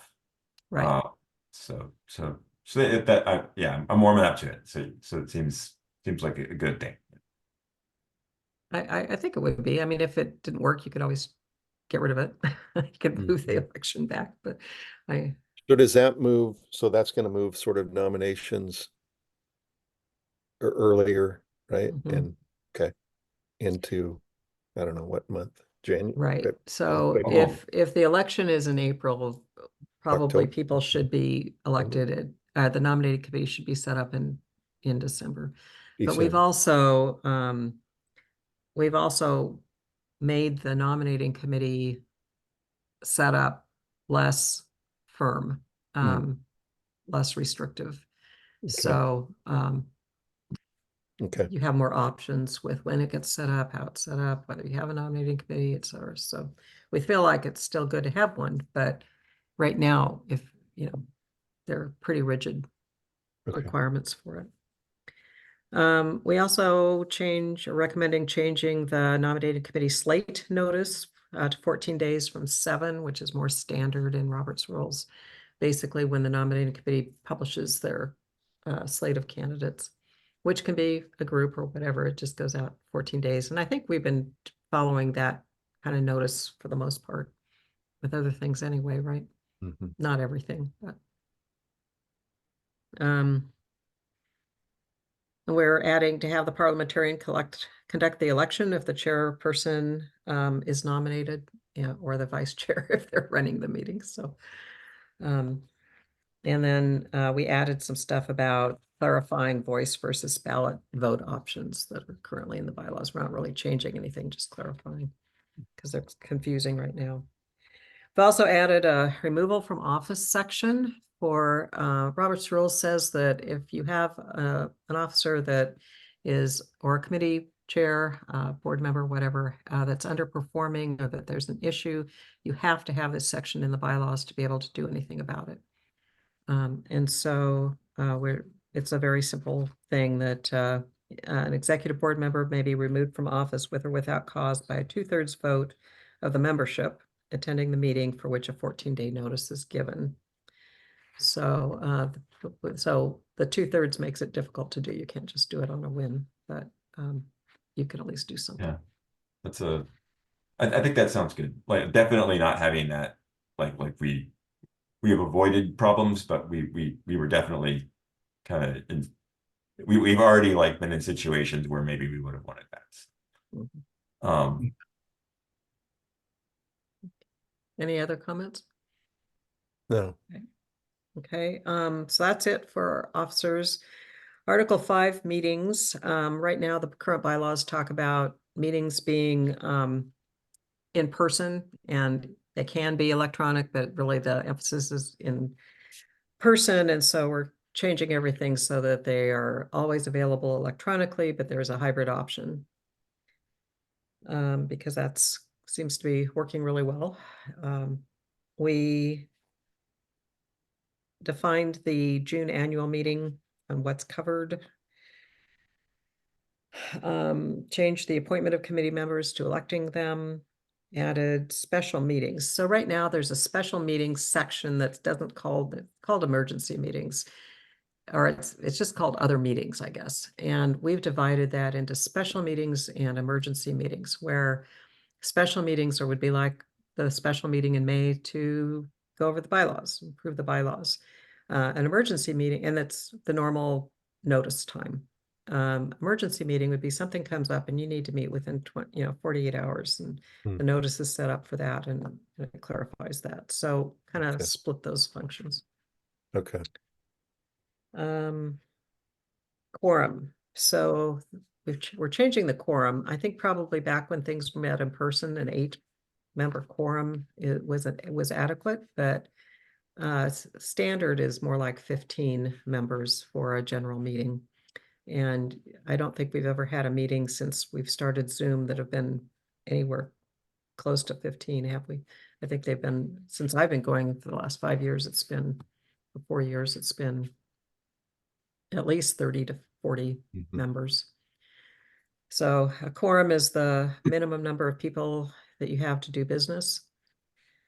Right. So I'm warming up to it. So it seems like a good thing. I think it would be. I mean, if it didn't work, you could always get rid of it. You could move the election back, but So does that move? So that's going to move sort of nominations earlier, right? And into, I don't know what month, January. Right. So February. if the election is in April, probably October. people should be elected. The nominating committee should be set up in December. But we've also made the nominating committee set up less firm, less restrictive. So you have more options with when it gets set up, how it's set up, whether you have a nominating committee, etc. So we feel like it's still good to have one, but right now, if you know, there are pretty rigid requirements for it. We also recommending changing the nominating committee slate notice to 14 days from 7, which is more standard in Robert's rules. Basically, when the nominating committee publishes their slate of candidates, which can be a group or whatever, it just goes out 14 days. And I think we've been following that kind of notice for the most part with other things anyway, right? Mhm. Not everything, but we're adding to have the parliamentarian conduct the election if the chairperson is nominated, or the vice chair if they're running the meeting. So, and then we added some stuff about clarifying voice versus ballot vote options that are currently in the bylaws. We're not really changing anything, just clarifying because they're confusing right now. We've also added a removal from office section for Robert's Rules says that if you have an officer that is, or a committee chair, board member, whatever, that's underperforming or that there's an issue, you have to have this section in the bylaws to be able to do anything about it. And so it's a very simple thing that an executive board member may be removed from office with or without cause by a 2/3 vote of the membership attending the meeting for which a 14-day notice is given. So so the 2/3 makes it difficult to do. You can't just do it on a whim, but you can at least do something. Yeah, that's I think that sounds good. Like definitely not having that, like we have avoided problems, but we were definitely kind of in, we've already like been in situations where maybe we would have wanted that. Any other comments? No. Okay, so that's it for officers. Article 5 meetings. Right now, the current bylaws talk about meetings being in person, and they can be electronic, but really the emphasis is in person. And so we're changing everything so that they are always available electronically, but there's a hybrid option. Because that's seems to be working really well. We defined the June annual meeting and what's covered. Changed the appointment of committee members to electing them, added special meetings. So right now there's a special meetings section that doesn't called emergency meetings, or it's just called other meetings, I guess. And we've divided that into special meetings and emergency meetings, where special meetings would be like the special meeting in May to go over the bylaws, approve the bylaws. An emergency meeting, and that's the normal notice time. Emergency meeting would be something comes up and you need to meet within 48 hours, and the notice is set up for that, and it clarifies that. So kind of split those functions. Okay. Quorum. So we're changing the quorum. I think probably back when things were met in person, an 8-member quorum was adequate, but standard is more like 15 members for a general meeting. And I don't think we've ever had a meeting since we've started Zoom that have been anywhere close to 15, have we? I think they've been, since I've been going for the last 5 years, it's been, for 4 years, it's been at least 30 to 40 members. So a quorum is the minimum number of people that you have to do business.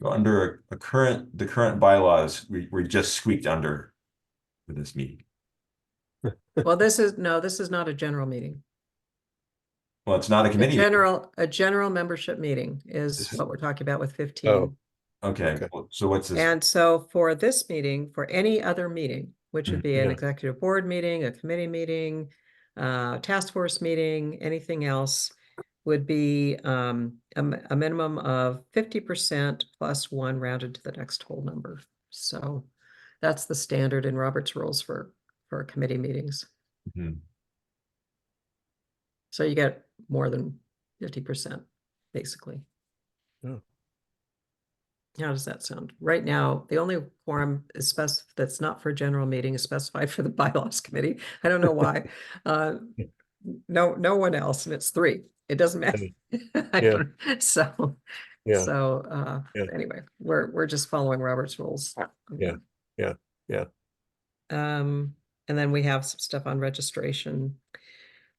Under the current bylaws, we just squeaked under for this meeting. Well, this is not a general meeting. Well, it's not a committee. A general membership meeting is what we're talking about with 15. Oh. Okay. Okay. So what's this? And so for this meeting, for any other meeting, which would be an Yeah. executive board meeting, a committee meeting, task force meeting, anything else, would be a minimum of 50% plus 1 rounded to the next whole number. So that's the standard in Robert's rules for committee meetings. So you get more than 50%, basically. Oh. How does that sound? Right now, the only quorum is that's not for a general meeting is specified for the bylaws committee. I don't know why. No one else, and it's 3. It doesn't matter. So anyway, we're just following Robert's rules. Yeah. And then we have some stuff on registration.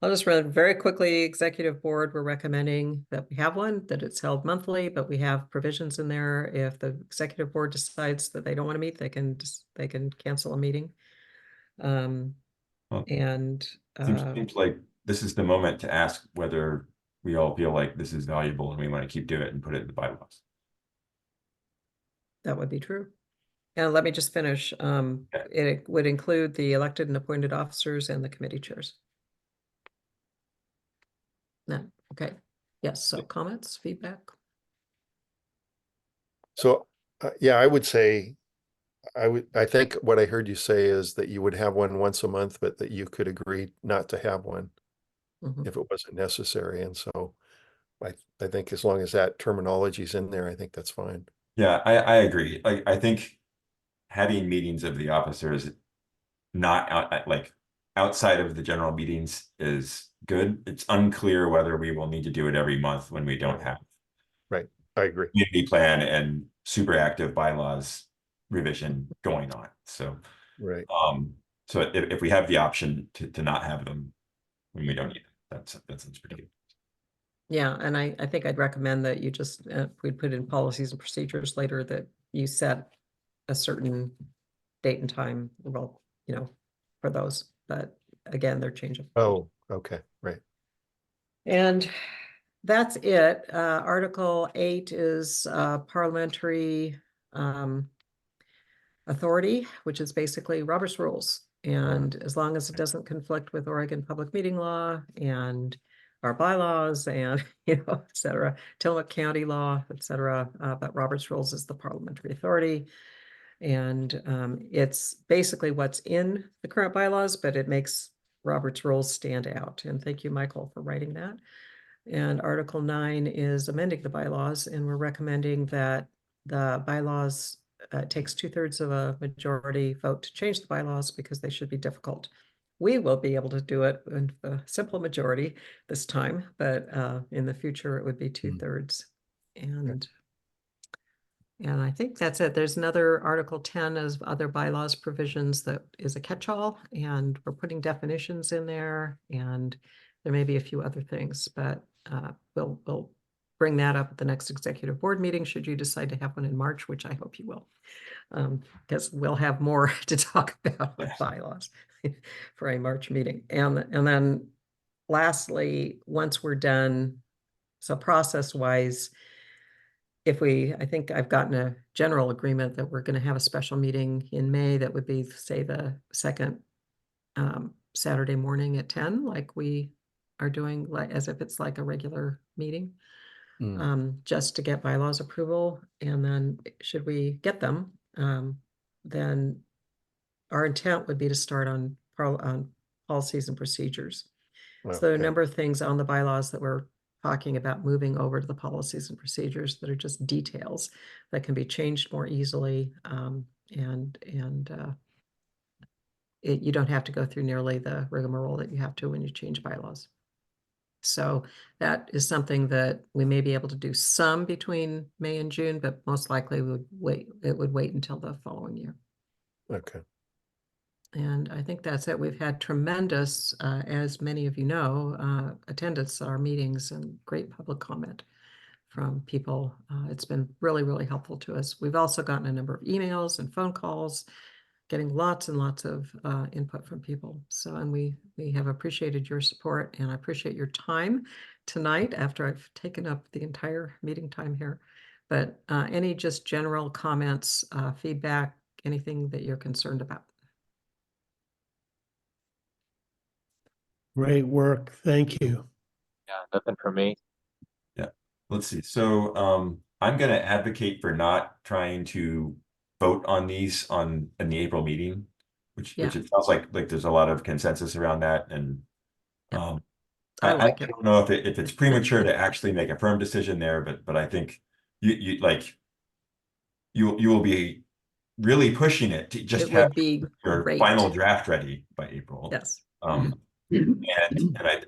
I'll just run very quickly. Executive board, we're recommending that we have one, that it's held monthly, but we have provisions in there. If the executive board decides that they don't want to meet, they can cancel a meeting. Well, And seems like this is the moment to ask whether we all feel like this is valuable and we want to keep doing it and put it in the bylaws. that would be true. And let me just finish. It would include the elected and appointed officers and the committee chairs. No, okay. Yes, so comments, feedback? So, yeah, I would say, I think what I heard you say is that you would have one once a month, but that you could agree not to have one Mhm. if it wasn't necessary. And so I think as long as that terminology is in there, I think that's fine. Yeah, I agree. Like, I think having meetings of the officers not like outside of the general meetings is good. It's unclear whether we will need to do it every month when we don't have Right. I agree. community plan and super active bylaws revision going on. So, Right. so if we have the option to not have them when we don't need it, that sounds pretty good. Yeah, and I think I'd recommend that you just, we'd put in policies and procedures later that you set a certain date and time, well, you know, for those, but again, they're changeable. Oh, okay. Right. And that's it. Article 8 is parliamentary authority, which is basically Robert's rules. And as long as it doesn't conflict with Oregon public meeting law and our bylaws and, you know, et cetera, Tillamook County law, et cetera, but Robert's rules is the parliamentary authority. And it's basically what's in the current bylaws, but it makes Robert's rules stand out. And thank you, Michael, for writing that. And Article 9 is amending the bylaws, and we're recommending that the bylaws takes 2/3 of a majority vote to change the bylaws because they should be difficult. We will be able to do it in a simple majority this time, but in the future it would be 2/3. And I think that's it. There's another Article 10 as other bylaws provisions that is a catch-all, and we're putting definitions in there, and there may be a few other things, but we'll bring that up at the next executive board meeting, should you decide to have one in March, which I hope you will. Because we'll have more to talk about with bylaws for a March meeting. And then lastly, once we're done, so process-wise, I think I've gotten a general agreement that we're going to have a special meeting in May that would be, say, the second Saturday morning at 10, like we are doing, like as if it's like a regular meeting, just to get bylaws approval. And then should we get them, then our intent would be to start on policies and procedures. So there are a Okay. number of things on the bylaws that we're talking about moving over to the policies and procedures that are just details that can be changed more easily. You don't have to go through nearly the rigmarole that you have to when you change bylaws. So that is something that we may be able to do some between May and June, but most likely it would wait until the following year. Okay. And I think that's it. We've had tremendous, as many of you know, attendance at our meetings and great public comment from people. It's been really, really helpful to us. We've also gotten a number of emails and phone calls, getting lots and lots of input from people. So, and we have appreciated your support, and I appreciate your time tonight after I've taken up the entire meeting time here. But any just general comments, feedback, anything that you're concerned about? Great work. Thank you. Yeah, nothing for me. Let's see. So I'm going to advocate for not trying to vote on these in the April meeting, which it sounds like there's a lot of consensus around that. And I don't know if it's premature to actually make a firm decision there, but I think you will be really pushing it to just have your final draft ready by April. Yes. And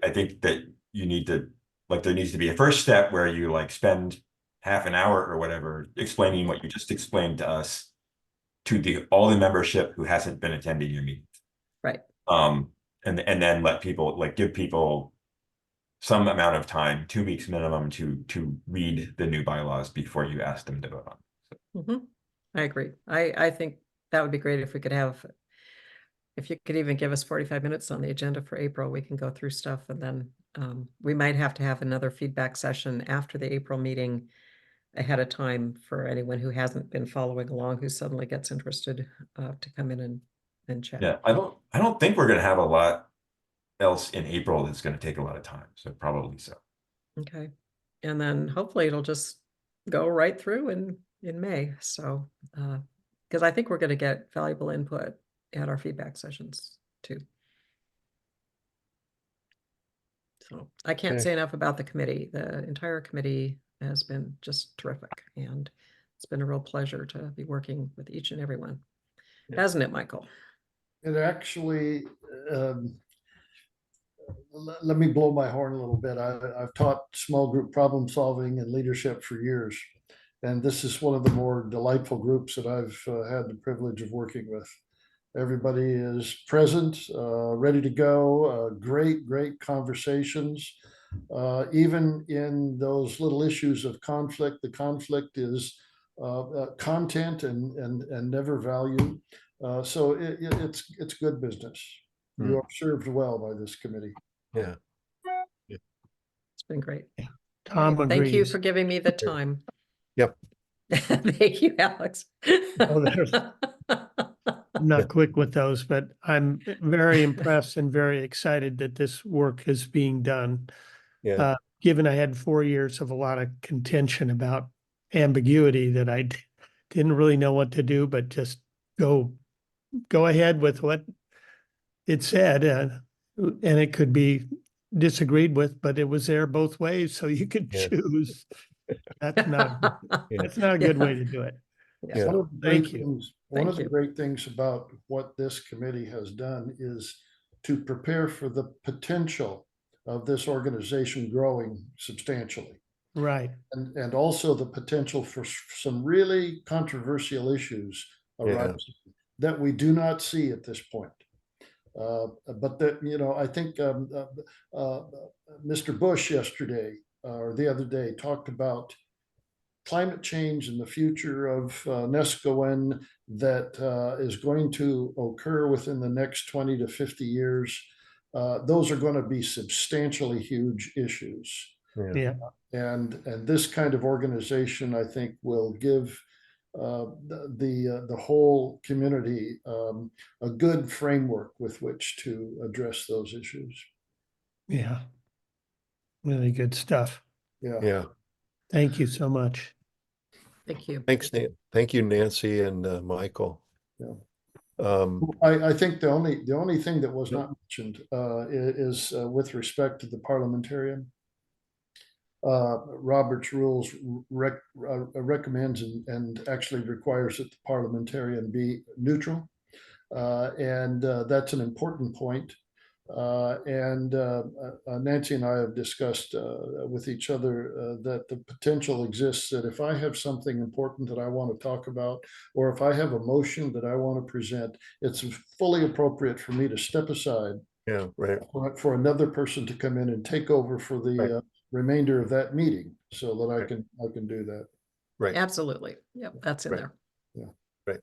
I think that you need to, like, there needs to be a first step where you like spend half an hour or whatever explaining what you just explained to us to all the membership who hasn't been attending your meeting. Right. and then let people, like, give people some amount of time, 2 weeks minimum, to read the new bylaws before you ask them to vote on. Mhm. I agree. I think that would be great if we could have, if you could even give us 45 minutes on the agenda for April, we can go through stuff, and then we might have to have another feedback session after the April meeting ahead of time for anyone who hasn't been following along, who suddenly gets interested to come in and chat. Yeah, I don't think we're gonna have a lot else in April that's gonna take a lot of time, so probably so. Okay. And then hopefully it'll just go right through in May. So, because I think we're going to get valuable input at our feedback sessions too. So I can't Okay. say enough about the committee. The entire committee has been just terrific, and it's been a real pleasure to be working with each and every one. Yeah. Hasn't it, Michael? It actually, let me blow my horn a little bit. I've taught small group problem solving and leadership for years. And this is one of the more delightful groups that I've had the privilege of working with. Everybody is present, ready to go, great conversations. Even in those little issues of conflict, the conflict is content and never value. So it's good business. You are served well by this committee. Yeah. It's been great. Tom Thank you agrees. for giving me the time. Yep. Thank you, Alex. Oh, I'm not quick with those, but I'm very impressed and very excited that this work is being done. Yeah. Given I had 4 years of a lot of contention about ambiguity that I didn't really know what to do, but just go ahead with what it said, and it could be disagreed with, but it was there both ways, so you could Yeah. choose. That's not Yeah. that's not a good way Yeah. to do it. Yeah. One of the Thank great you. things, one Thank of the you. great things about what this committee has done is to prepare for the potential of this organization growing substantially. Right. And also the potential for some really controversial issues arising that we do not see at this point. But that, I think Mr. Bush yesterday or the other day talked about climate change and the future of Nescoen that is going to occur within the next 20 to 50 years. Those are going to be substantially huge issues. Yeah. And this kind of organization, I think, will give the whole community a good framework with which to address those issues. Yeah. Really good stuff. Yeah. Yeah. Thank you so much. Thank you. Thanks, thank you, Nancy and Michael. Yeah. Um, I think the only thing that was not mentioned is with respect to the parliamentarian. Robert's rules recommends and actually requires that the parliamentarian be neutral. And that's an important point. Nancy and I have discussed with each other that the potential exists that if I have something important that I want to talk about, or if I have a motion that I want to present, it's fully appropriate for me to step aside yeah, right. for another person to come in and take over for the remainder of that meeting so that I can do that. Right. Absolutely. Yep, that's in Right. there. Right.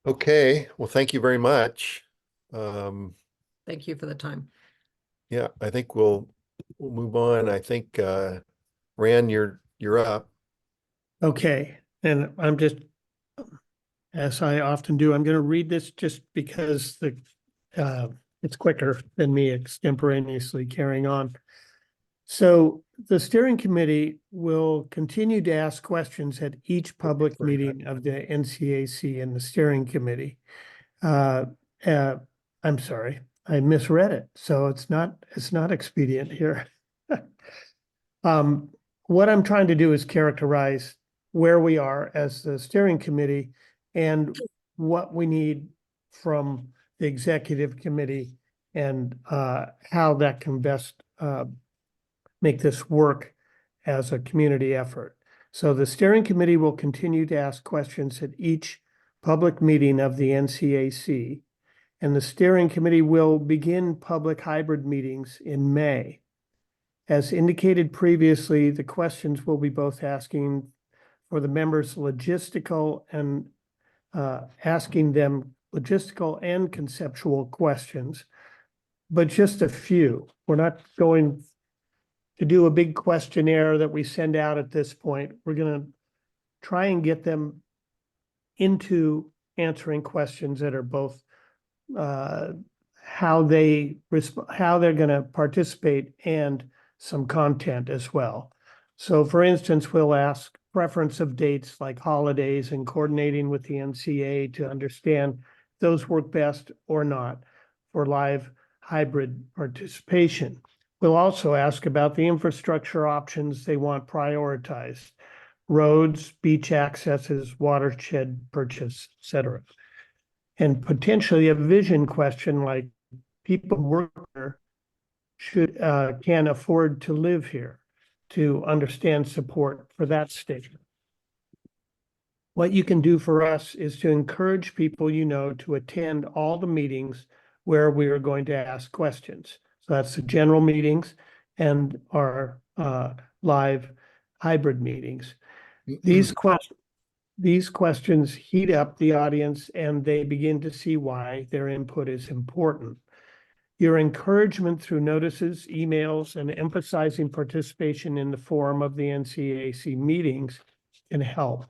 Okay. Well, thank you very much. Thank you for the time. Yeah, I think we'll move on. I think Rand, you're up. Okay. And I'm just, as I often do, I'm going to read this just because it's quicker than me extemporaneously carrying on. So the steering committee will continue to ask questions at each public meeting of the NCAC and the steering committee. I'm sorry, I misread it. So it's not expedient here. What I'm trying to do is characterize where we are as the steering committee and what we need from the executive committee and how that can best make this work as a community effort. So the steering committee will continue to ask questions at each public meeting of the NCAC And the steering committee will begin public hybrid meetings in May. As indicated previously, the questions will be both asking for the members logistical and asking them logistical and conceptual questions, but just a few. We're not going to do a big questionnaire that we send out at this point. We're going to try and get them into answering questions that are both how they're going to participate and some content as well. So for instance, we'll ask preference of dates like holidays and coordinating with the NCAA to understand if those work best or not for live hybrid participation. We'll also ask about the infrastructure options they want prioritized: roads, beach accesses, watershed purchase, et cetera. And potentially a vision question like people who work here can afford to live here, to understand support for that statement. What you can do for us is to encourage people to attend all the meetings where we are going to ask questions. So that's the general meetings and our live hybrid meetings. These questions heat up the audience and they begin to see why their input is important. Your encouragement through notices, emails, and emphasizing participation in the forum of the NCAC meetings can help.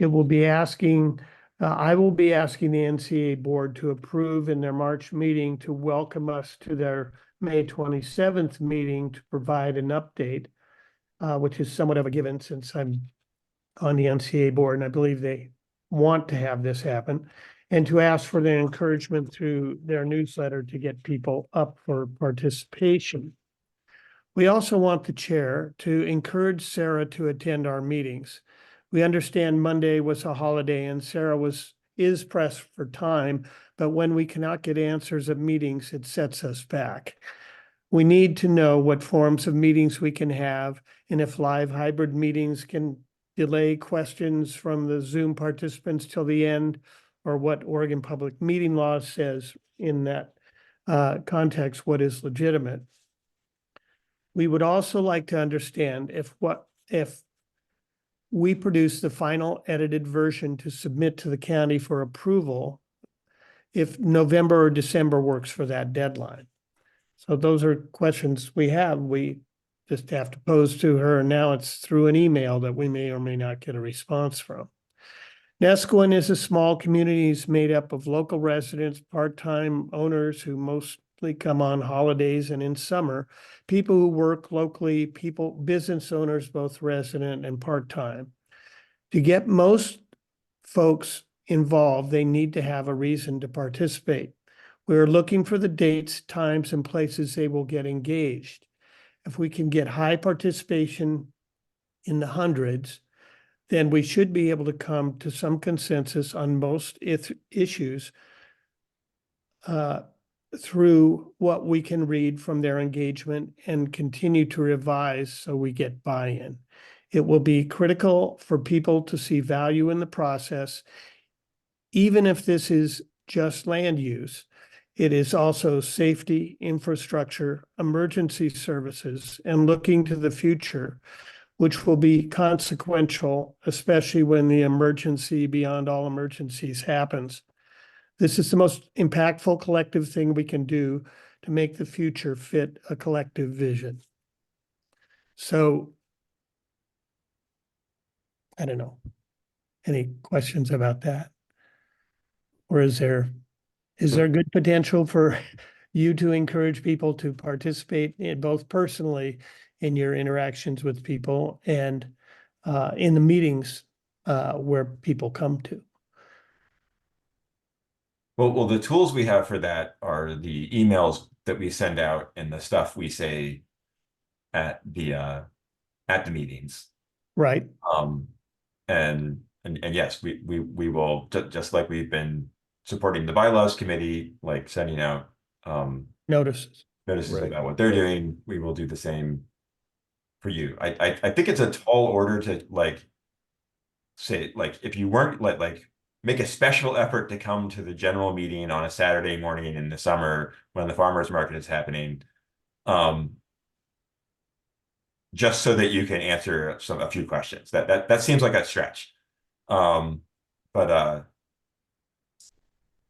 I will be asking the NCAA board to approve in their March meeting to welcome us to their May 27th meeting to provide an update, which is somewhat of a given since I'm on the NCAA board, and I believe they want to have this happen, and to ask for their encouragement through their newsletter to get people up for participation. We also want the chair to encourage Sarah to attend our meetings. We understand Monday was a holiday and Sarah is pressed for time, but when we cannot get answers at meetings, it sets us back. We need to know what forms of meetings we can have, and if live hybrid meetings can delay questions from the Zoom participants till the end, or what Oregon Public Meeting Law says in that context, what is legitimate. We would also like to understand if we produce the final edited version to submit to the county for approval, if November or December works for that deadline. So those are questions we have. We just have to pose to her. Now it's through an email that we may or may not get a response from. Nesquin is a small community made up of local residents, part-time owners who mostly come on holidays and in summer, people who work locally, business owners, both resident and part-time. To get most folks involved, they need to have a reason to participate. We're looking for the dates, times, and places they will get engaged. If we can get high participation in the hundreds, then we should be able to come to some consensus on most issues through what we can read from their engagement and continue to revise so we get buy-in. It will be critical for people to see value in the process, even if this is just land use. It is also safety, infrastructure, emergency services, and looking to the future, which will be consequential, especially when the emergency beyond all emergencies happens. This is the most impactful collective thing we can do to make the future fit a collective vision. So, I don't know. Any questions about that? Or is there good potential for you to encourage people to participate in both personally in your interactions with people and in the meetings where people come to? Well, the tools we have for that are the emails that we send out and the stuff we say at the meetings. Right. And yes, we will, just like we've been supporting the bylaws committee, like sending out Notices. Right. about what they're doing, we will do the same for you. I think it's a tall order to say, if you weren't like make a special effort to come to the general meeting on a Saturday morning in the summer when the farmers market is happening. Just so that you can answer a few questions. That seems like a stretch. But Well,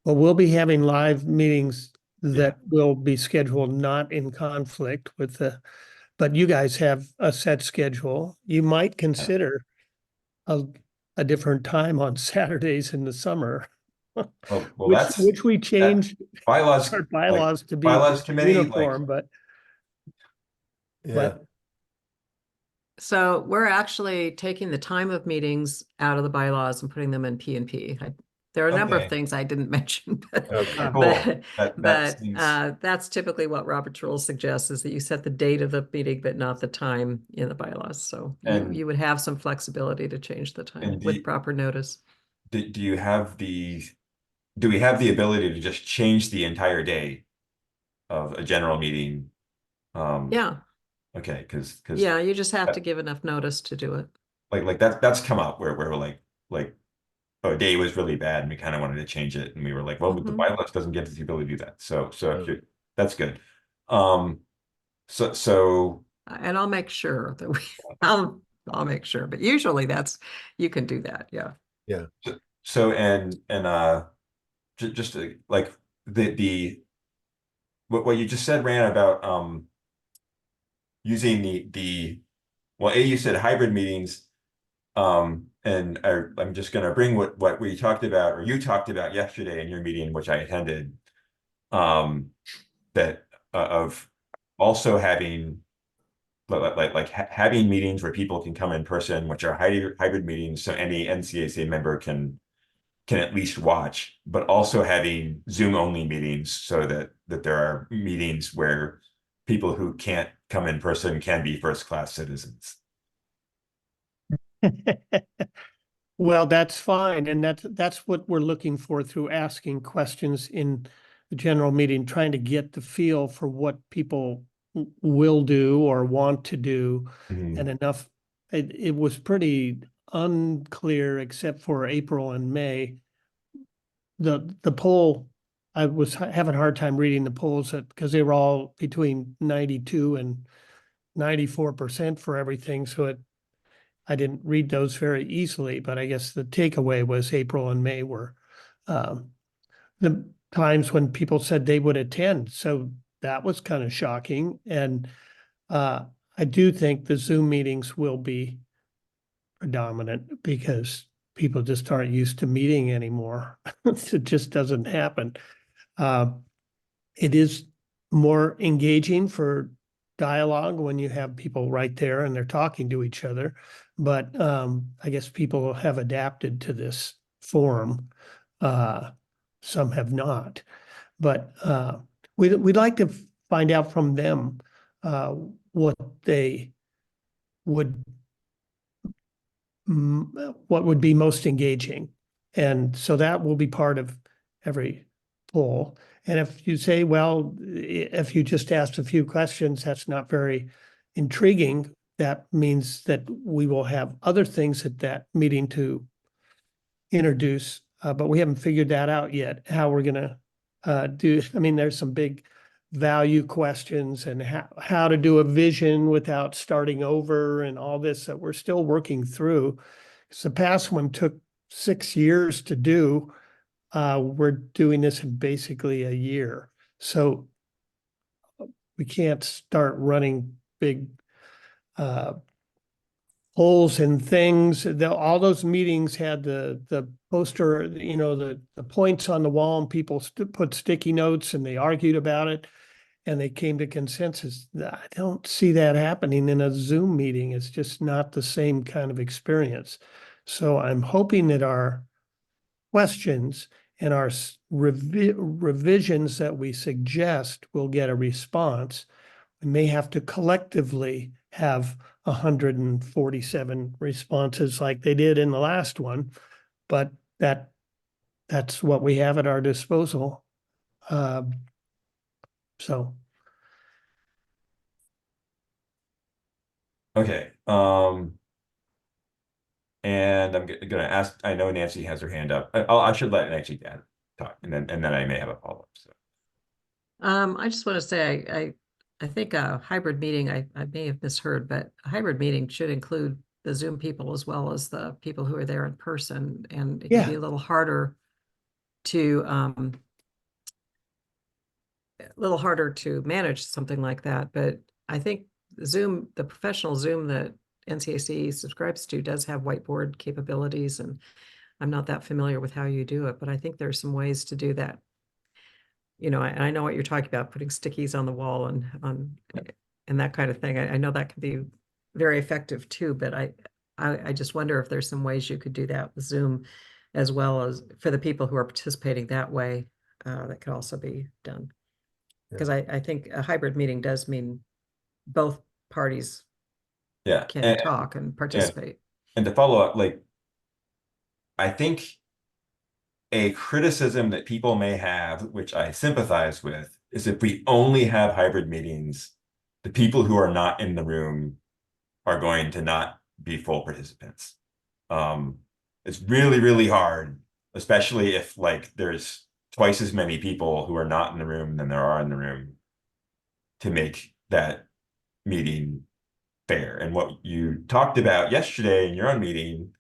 we'll be having live meetings that will be scheduled not in conflict with but you guys have a set schedule. You might consider a different time on Saturdays in the summer. well, Which we that changed bylaws, our like bylaws to be bylaws committee, like uniform, but Yeah, So we're actually taking the time of meetings out of the bylaws and putting them in P and P. There are a number of okay, things I didn't mention, but okay. cool. That seems that's typically what Robert's rules suggests, is that you set the date of the meeting, but not the time in the bylaws. So And- you would have some flexibility to change the time And with proper notice. do you have do we have the ability to just change the entire day of a general meeting? Yeah, Okay, because yeah, you just have that- to give enough notice to do it. like that's come up where we're like oh, a day was really bad and we kind of wanted to change it, and we were like, well, the Mhm. bylaws doesn't give us the ability to do that. So Yeah. that's good. So And I'll make sure that I'll make sure, but usually you can do that. Yeah. so just like the what you just said, Ran, about using well, you said hybrid meetings, and I'm just going to bring what we talked about, or you talked about yesterday in your meeting, which I attended, that of also having having meetings where people can come in person, which are hybrid meetings, so any NCAC member can at least watch, but also having Zoom only meetings so that there are meetings where people who can't come in person can be first class citizens. well, that's fine. And that's what we're looking for through asking questions in the general meeting, trying to get the feel for what people will do or want to do. Mhm. And enough, it was pretty unclear except for April and May. The poll, I was having a hard time reading the polls because they were all between 92 and 94% for everything. So I didn't read those very easily, but I guess the takeaway was April and May were the times when people said they would attend. So that was kind of shocking. And I do think the Zoom meetings will be predominant because people just aren't used to meeting anymore. It just doesn't happen. It is more engaging for dialogue when you have people right there and they're talking to each other. But I guess people have adapted to this form. Some have not. But we'd like to find out from them what they would what would be most engaging. And so that will be part of every poll. And if you say, well, if you just asked a few questions, that's not very intriguing. That means that we will have other things at that meeting to introduce, but we haven't figured that out yet, how we're going to do. I mean, there's some big value questions and how to do a vision without starting over and all this that we're still working through. Because the past one took 6 years to do. We're doing this in basically a year. So we can't start running big polls and things. All those meetings had the poster, the points on the wall, and people put sticky notes and they argued about it. And they came to consensus. I don't see that happening in a Zoom meeting. It's just not the same kind of experience. So I'm hoping that our questions and our revisions that we suggest will get a response. We may have to collectively have 147 responses like they did in the last one, but that's what we have at our disposal. So Okay. And I'm gonna ask, I know Nancy has her hand up. I should let Nancy talk, and then I may have a follow-up. So I just want to say, I think a hybrid meeting, I may have misheard, but a hybrid meeting should include the Zoom people as well as the people who are there in person, and it can be Yeah. a little harder to, manage something like that, but I think Zoom, the professional Zoom that NCAC subscribes to does have whiteboard capabilities, and I'm not that familiar with how you do it, but I think there's some ways to do that. You know, I know what you're talking about, putting stickies on the wall and that kind of thing. I know that can be very effective too, but I just wonder if there's some ways you could do that with Zoom as well as for the people who are participating that way, that could also be done. Because I think a hybrid meeting does mean both parties yeah, can talk and participate. and to follow up, like, I think a criticism that people may have, which I sympathize with, is if we only have hybrid meetings, the people who are not in the room are going to not be full participants. It's really, really hard, especially if like there's twice as many people who are not in the room than there are in the room, to make that meeting fair. And what you talked about yesterday in your own meeting,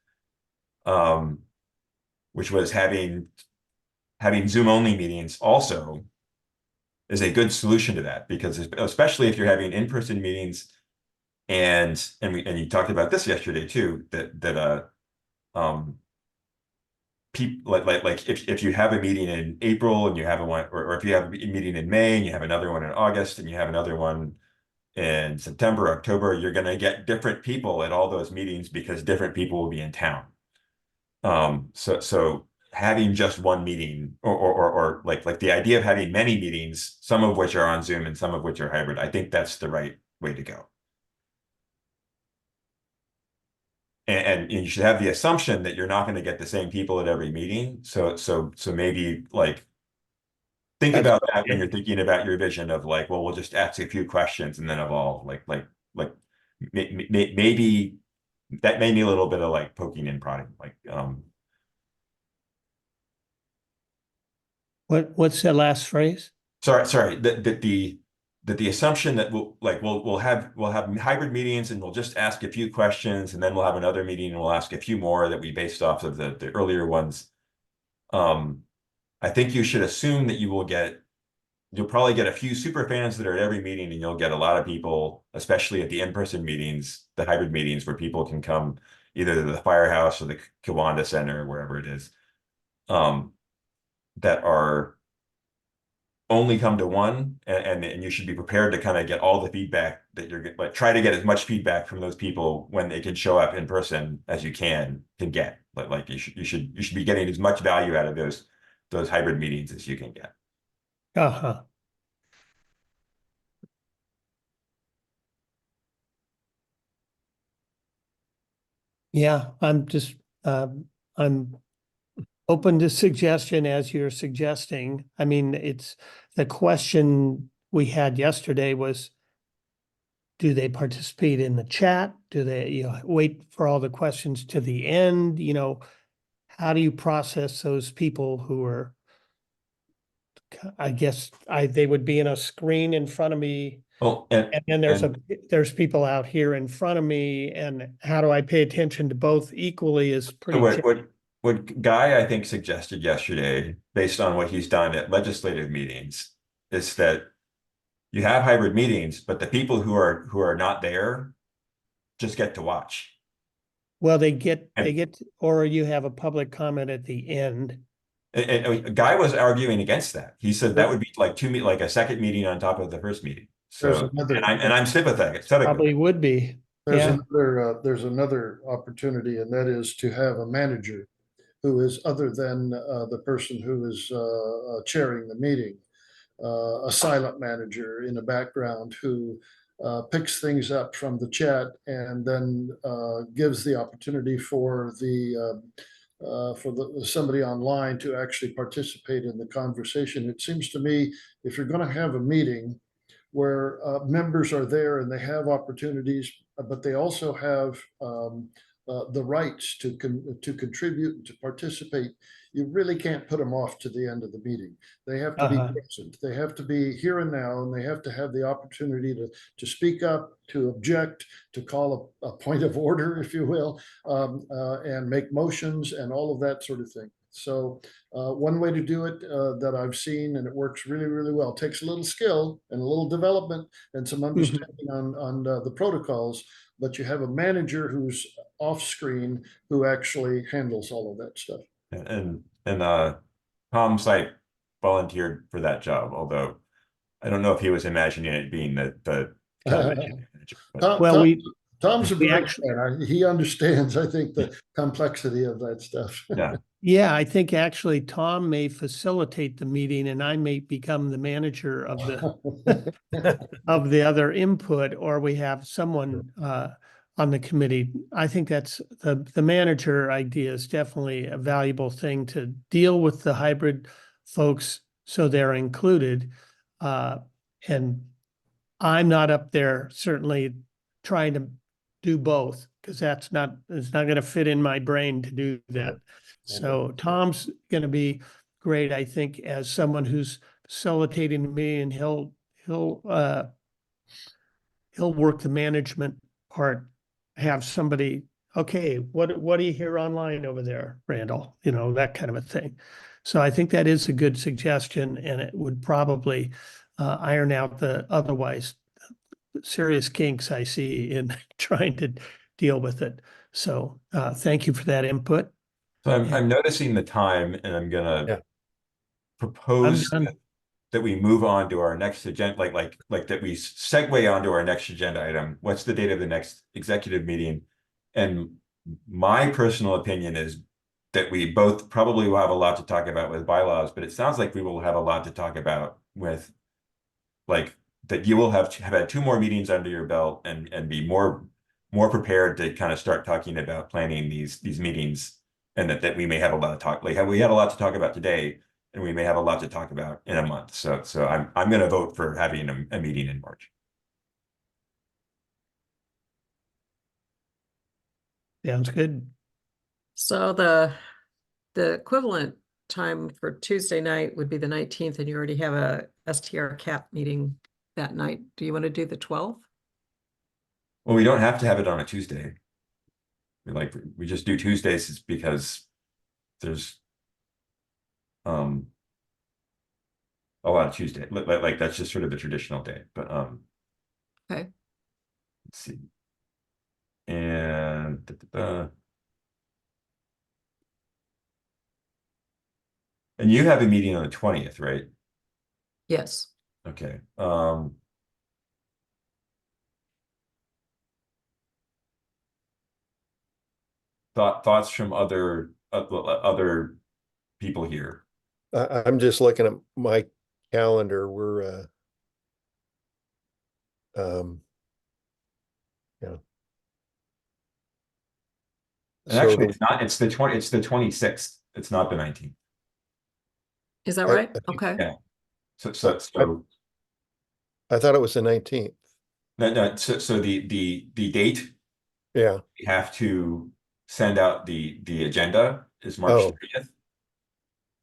which was having Zoom only meetings also, is a good solution to that, because especially if you're having in-person meetings, and you talked about this yesterday too, that people like if you have a meeting in April and you have one, or if you have a meeting in May and you have another one in August and you have another one in September, October, you're going to get different people at all those meetings because different people will be in town. So having just one meeting, or like the idea of having many meetings, some of which are on Zoom and some of which are hybrid, I think that's the right way to go. And you should have the assumption that you're not going to get the same people at every meeting. So maybe like think That's about that when you're thinking about your vision of like, well, we'll just ask a few questions and then evolve. Like maybe that may be a little bit of like poking and prodding. Like What's that last phrase? sorry that the assumption that we'll have hybrid meetings and we'll just ask a few questions and then we'll have another meeting and we'll ask a few more that we based off of the earlier ones. I think you should assume that you'll probably get a few super fans that are at every meeting, and you'll get a lot of people, especially at the in-person meetings, the hybrid meetings, where people can come either to the Firehouse or the Kiwanda Center or wherever it is, that are only come to one, and you should be prepared to kind of get all the feedback that you're like, try to get as much feedback from those people when they can show up in person as you can get. Like you should be getting as much value out of those hybrid meetings as you can get. Uh-huh. Yeah, I'm open to suggestion as you're suggesting. I mean, it's the question we had yesterday was, do they participate in the chat? Do they, wait for all the questions to the end? How do you process those people who are, I guess they would be in a screen in front of me. Well, And then there's people out here in front of me, and how do I pay attention to both equally is pretty. What Guy, I think, suggested yesterday, based on what he's done at legislative meetings, is that you have hybrid meetings, but the people who are not there just get to watch. Well, they get, or you have a public comment at the end. And Guy was arguing against that. He said that would be like like a second meeting on top of the first meeting. So, I'm sympathetic. Probably would be. There's another opportunity, and that is to have a manager who is other than the person who is chairing the meeting, a silent manager in the background who picks things up from the chat and then gives the opportunity for somebody online to actually participate in the conversation. It seems to me, if you're going to have a meeting where members are there and they have opportunities, but they also have the rights to contribute and to participate, you really can't put them off to the end of the meeting. They have to be present. They have to be here and now, and they have to have the opportunity to speak up, to object, to call a point of order, if you will, and make motions and all of that sort of thing. So one way to do it that I've seen, and it works really, really well, takes a little skill and a little development and some understanding on the protocols, but you have a manager who's off screen who actually handles all of that stuff. And Tom Sipe volunteered for that job, although I don't know if he was imagining it being the television manager. But Tom's a we great actually, man. He understands, I think, the complexity of that stuff. yeah, I think actually Tom may facilitate the meeting and I may become the manager of the of the other input, or we have someone on the committee. I think that's the manager idea is definitely a valuable thing to deal with the hybrid folks so they're included. And I'm not up there certainly trying to do both because it's not going to fit in my brain to do that. So Tom's going to be great, I think, as someone who's facilitating me, and he'll work the management part, have somebody, okay, what do you hear online over there, Randall? You know, that kind of a thing. So I think that is a good suggestion, and it would probably iron out the otherwise serious kinks I see in trying to deal with it. So thank you for that input. So I'm noticing the time, and I'm gonna propose that we move on to our next agenda, like that we segue onto our next agenda item. What's the date of the next executive meeting? And my personal opinion is that we both probably will have a lot to talk about with bylaws, but it sounds like we will have a lot to talk about with, like, that you will have had 2 more meetings under your belt and be more prepared to kind of start talking about planning these meetings, and that we may have a lot of talk, like we had a lot to talk about today, and we may have a lot to talk about in a month. So I'm going to vote for having a meeting in March. Sounds good. So the equivalent time for Tuesday night would be the 19th, and you already have a STR cap meeting that night. Do you want to do the 12th? Well, we don't have to have it on a Tuesday. We just do Tuesdays because there's a lot of Tuesday. Like that's just sort of the traditional day. But okay. Let's see. And and you have a meeting on the 20th, right? Yes. Okay. Thoughts from other people here. I'm just looking at my calendar. We're yeah. And actually, it's not. It's the 26th. It's not the 19th. Is that right? Okay. Yeah. So I thought it was the 19th. No. So the date. Yeah. We have to send out the agenda is March 30th.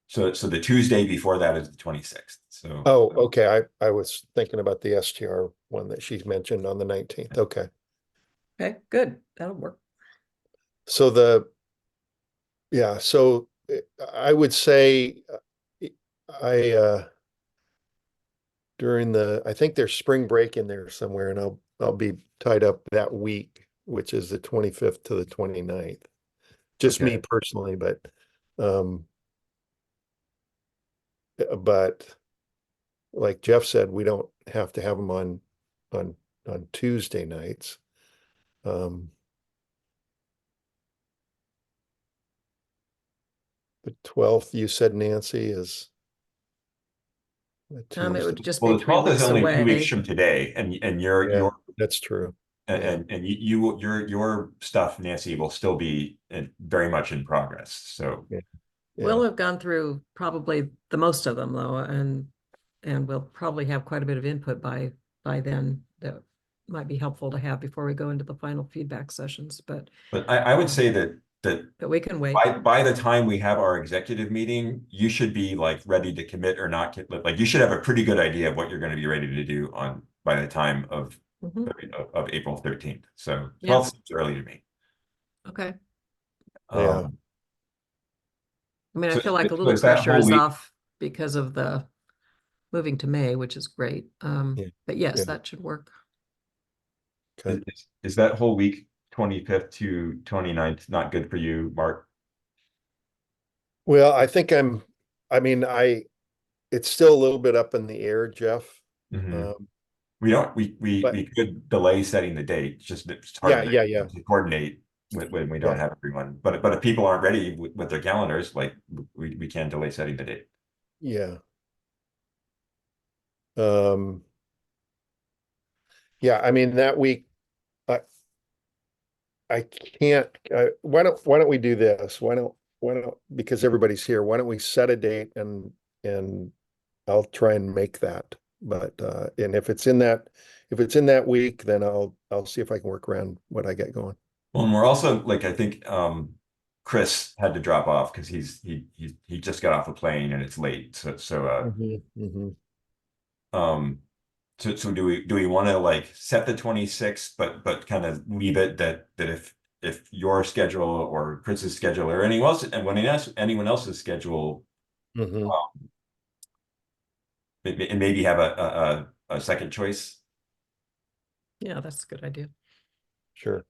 So the Tuesday before that is the 26th. So okay. I was thinking about the STR one that she's mentioned on the 19th. Okay. Okay, good. That'll work. So so I would say during I think there's spring break in there somewhere, and I'll be tied up that week, which is the 25th to the 29th. Just me personally, but like Jeff said, we don't have to have them on Tuesday nights. The 12th, you said, Nancy, is It would just well, be the 3 12th is weeks only away. 2 weeks from today, and you're that's true. And your stuff, Nancy, will still be very much in progress. So We'll have gone through probably the most of them though, and we'll probably have quite a bit of input by then that might be helpful to have before we go into the final feedback sessions, but I would say that we can wait. by the time we have our executive meeting, you should be like ready to commit or not. Like you should have a pretty good idea of what you're going to be ready to do by the time of Mhm. of April 13th. So Yeah. 12th seems early to me. Okay. Yeah. I mean, I So- feel like a so little is that pressure whole is week- off because of the moving to May, which is great. Yeah. But yes, Yeah. that should work. Okay. Is that whole week 25th to 29th not good for you, Mark? Well, it's still a little bit up in the air, Jeff. Mhm. Um, We but- could delay setting the date. It's hard Yeah. to coordinate when we don't Yeah. have everyone. But if people aren't ready with their calendars, like we can delay setting the date. Yeah. Um, yeah, I mean, that week, I can't, why don't we do this? Because everybody's here, why don't we set a date and I'll try and make that. But, and if it's in that week, then I'll see if I can work around what I get going. Well, and we're also like, I think Chris had to drop off because he just got off a plane and it's late. So Mhm. so do we want to like set the 26th, but kind of leave it that if your schedule or Chris's schedule or anyone else's schedule, Mhm. and maybe have a second choice. Yeah, that's a good idea. Sure.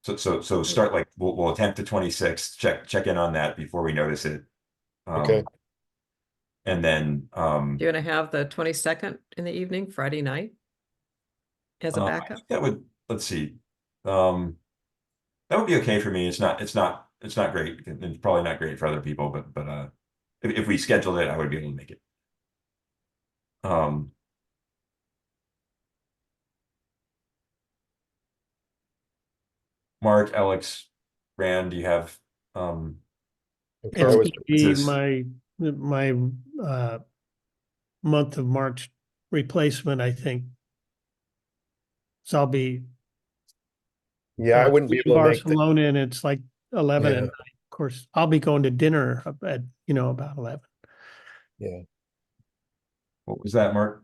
So start like we'll attempt the 26th, check in on that before we notice it. Okay. And then Do you want to have the 22nd in the evening, Friday night? As a I backup? think that would, let's see. That would be okay for me. It's not great. It's probably not great for other people, but if we scheduled it, I would be able to make it. Mark, Alex, Rand, do you have Okay, It's I was, gonna be this- my month of March replacement, I think. So I'll be yeah, I wouldn't be in able to make the, Barcelona, and it's like 11 Yeah. at night. Of course, I'll be going to dinner at, about 11. yeah, what was that, Mark?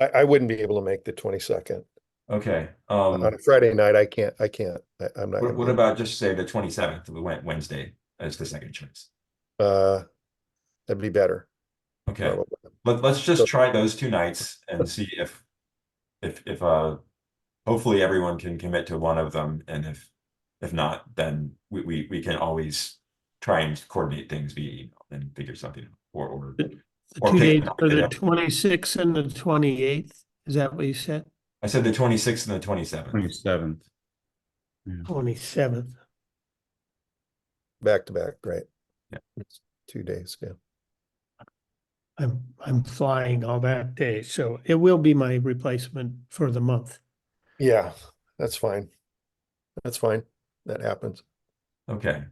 I wouldn't be able to make the 22nd. Okay. On a Friday night, I'm not gonna What be, about just say the 27th, Wednesday as the second choice? that'd be better. Okay. Probably. Let's just try those 2 nights and see if hopefully everyone can commit to one of them, and if not, then we can always try and coordinate things via email and figure something out or The Or two pick dates a are the night. 26th and the 28th. Is that what you said? I said the 26th and the 27th. 27th. 27th. Back to back, right? Yeah. It's 2 days, yeah. I'm flying all that day, so it will be my replacement for the month. Yeah, that's fine. That's fine. That happens. Okay.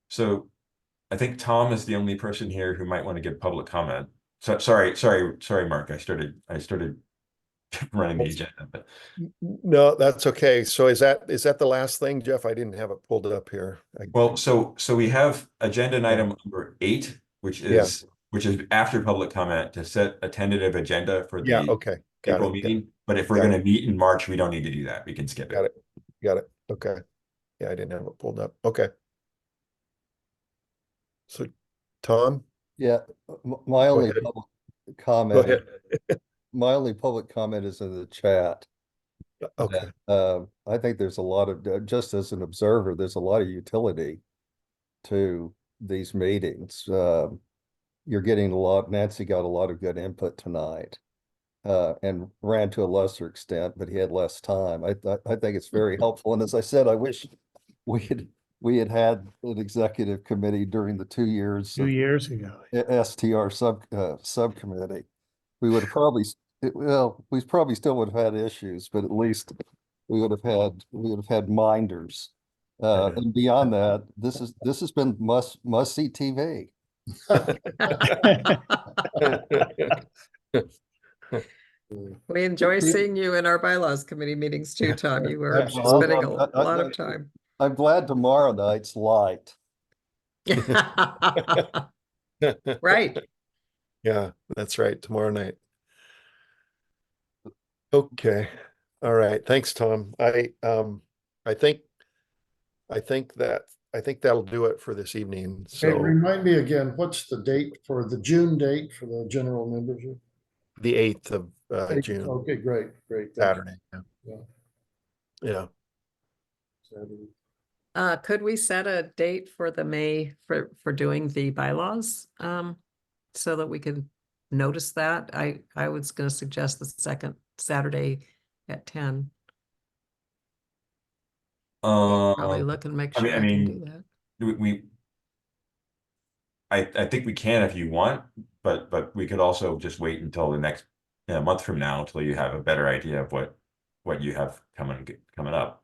So I think Tom is the only person here who might want to give public comment. So sorry, Mark. I started running the agenda, but No, that's okay. So is that the last thing, Jeff? I didn't have it pulled up here. well, so we have agenda item number 8, which is after public comment to set a tentative agenda for Yeah, the okay. Got April it. meeting. But if we're Got going to meet in March, we don't need to do that. We can skip Got it. it. Got it. Okay. Yeah, I didn't have it pulled up. Okay. So, Tom, Yeah, my only ahead. public go comment, ahead. my only public comment is in the chat. Okay. I think there's a lot of, just as an observer, there's a lot of utility to these meetings. You're getting Nancy got a lot of good input tonight. And ran to a lesser extent, but he had less time. I think it's very helpful. And as I said, I wish we had had an executive committee during the 2 years 2 of years ago. STR subcommittee. We would have probably, we probably still would have had issues, but at least we would have had minders. And beyond that, this has been must see TV. We enjoy seeing you in our bylaws committee meetings too, Tom. You were Absolutely. spending a lot of time. I'm glad tomorrow night's light. Right. Yeah, that's right. Tomorrow night. Okay. All right. Thanks, Tom. I think that'll do it for this evening. Hey, So remind me again, what's the date for the June date for the general membership? the 8th of June, Okay, great, great. Thank you. Saturday. Yeah. Yeah, Yeah. Saturday. Could we set a date for the May for doing the bylaws? So that we can notice that. I was gonna suggest the second Saturday at 10. Probably look and make I sure mean, I can do that. I think we can if you want, but we could also just wait until the next month from now until you have a better idea of what you have coming up.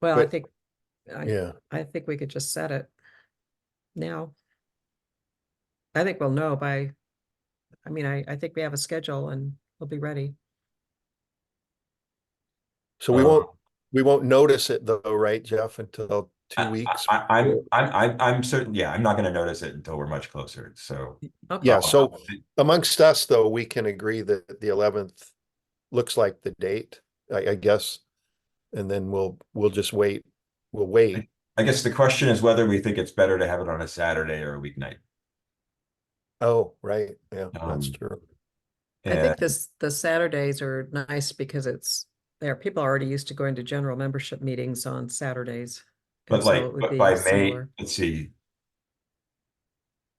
Well, But- I think we could just set it now. I think we'll know by, I think we have a schedule and we'll be ready. So we won't notice it though, right, Jeff, until 2 weeks? I'm certain. Yeah, I'm not going to notice it until we're much closer. So Okay. Yeah, so amongst us though, we can agree that the 11th looks like the date, I guess. And then we'll just wait. We'll wait. I guess the question is whether we think it's better to have it on a Saturday or a weeknight. Oh, right. Yeah, that's Um, true. I think the Saturdays are nice because people are already used to going to general membership meetings on Saturdays. But And so it would but be by May, similar. let's see.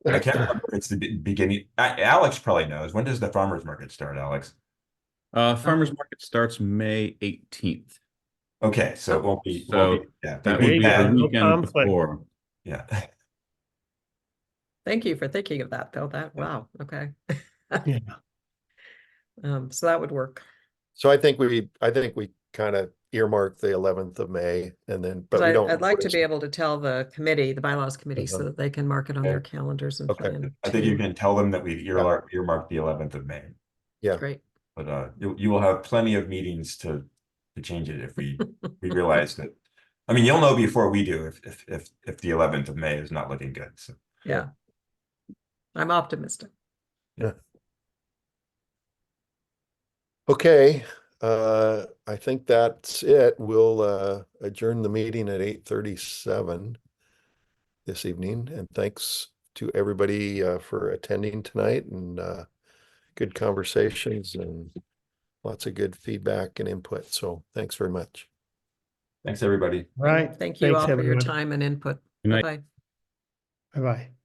I can't remember if it's the beginning. Alex probably knows. When does the farmers market start, Alex? Farmers Oh. market starts May 18th. Okay, so it won't be. So Yeah, that the would be week the after. No weekend conflict. before. Yeah. Thank you for thinking of that, Bill. Wow, okay. Yeah. So that would work. So I think we kind of earmark the 11th of May and then, but we Because don't. I'd like to notice be it. able to tell the committee, the bylaws committee, so that they can mark it on their calendars and Okay. plan. I think you to- can tell them that we've earmarked the 11th of May. Yeah. Great. But you will have plenty of meetings to change it if we realize that. I mean, you'll know before we do if the 11th of May is not looking good. So Yeah. I'm optimistic. Okay. I think that's it. We'll adjourn the meeting at 8:37 this evening. And thanks to everybody for attending tonight and good conversations and lots of good feedback and input. So thanks very much. thanks, everybody. Right. Thank you Thanks, all for your everyone. time and input. Good night. Bye-bye. Bye-bye.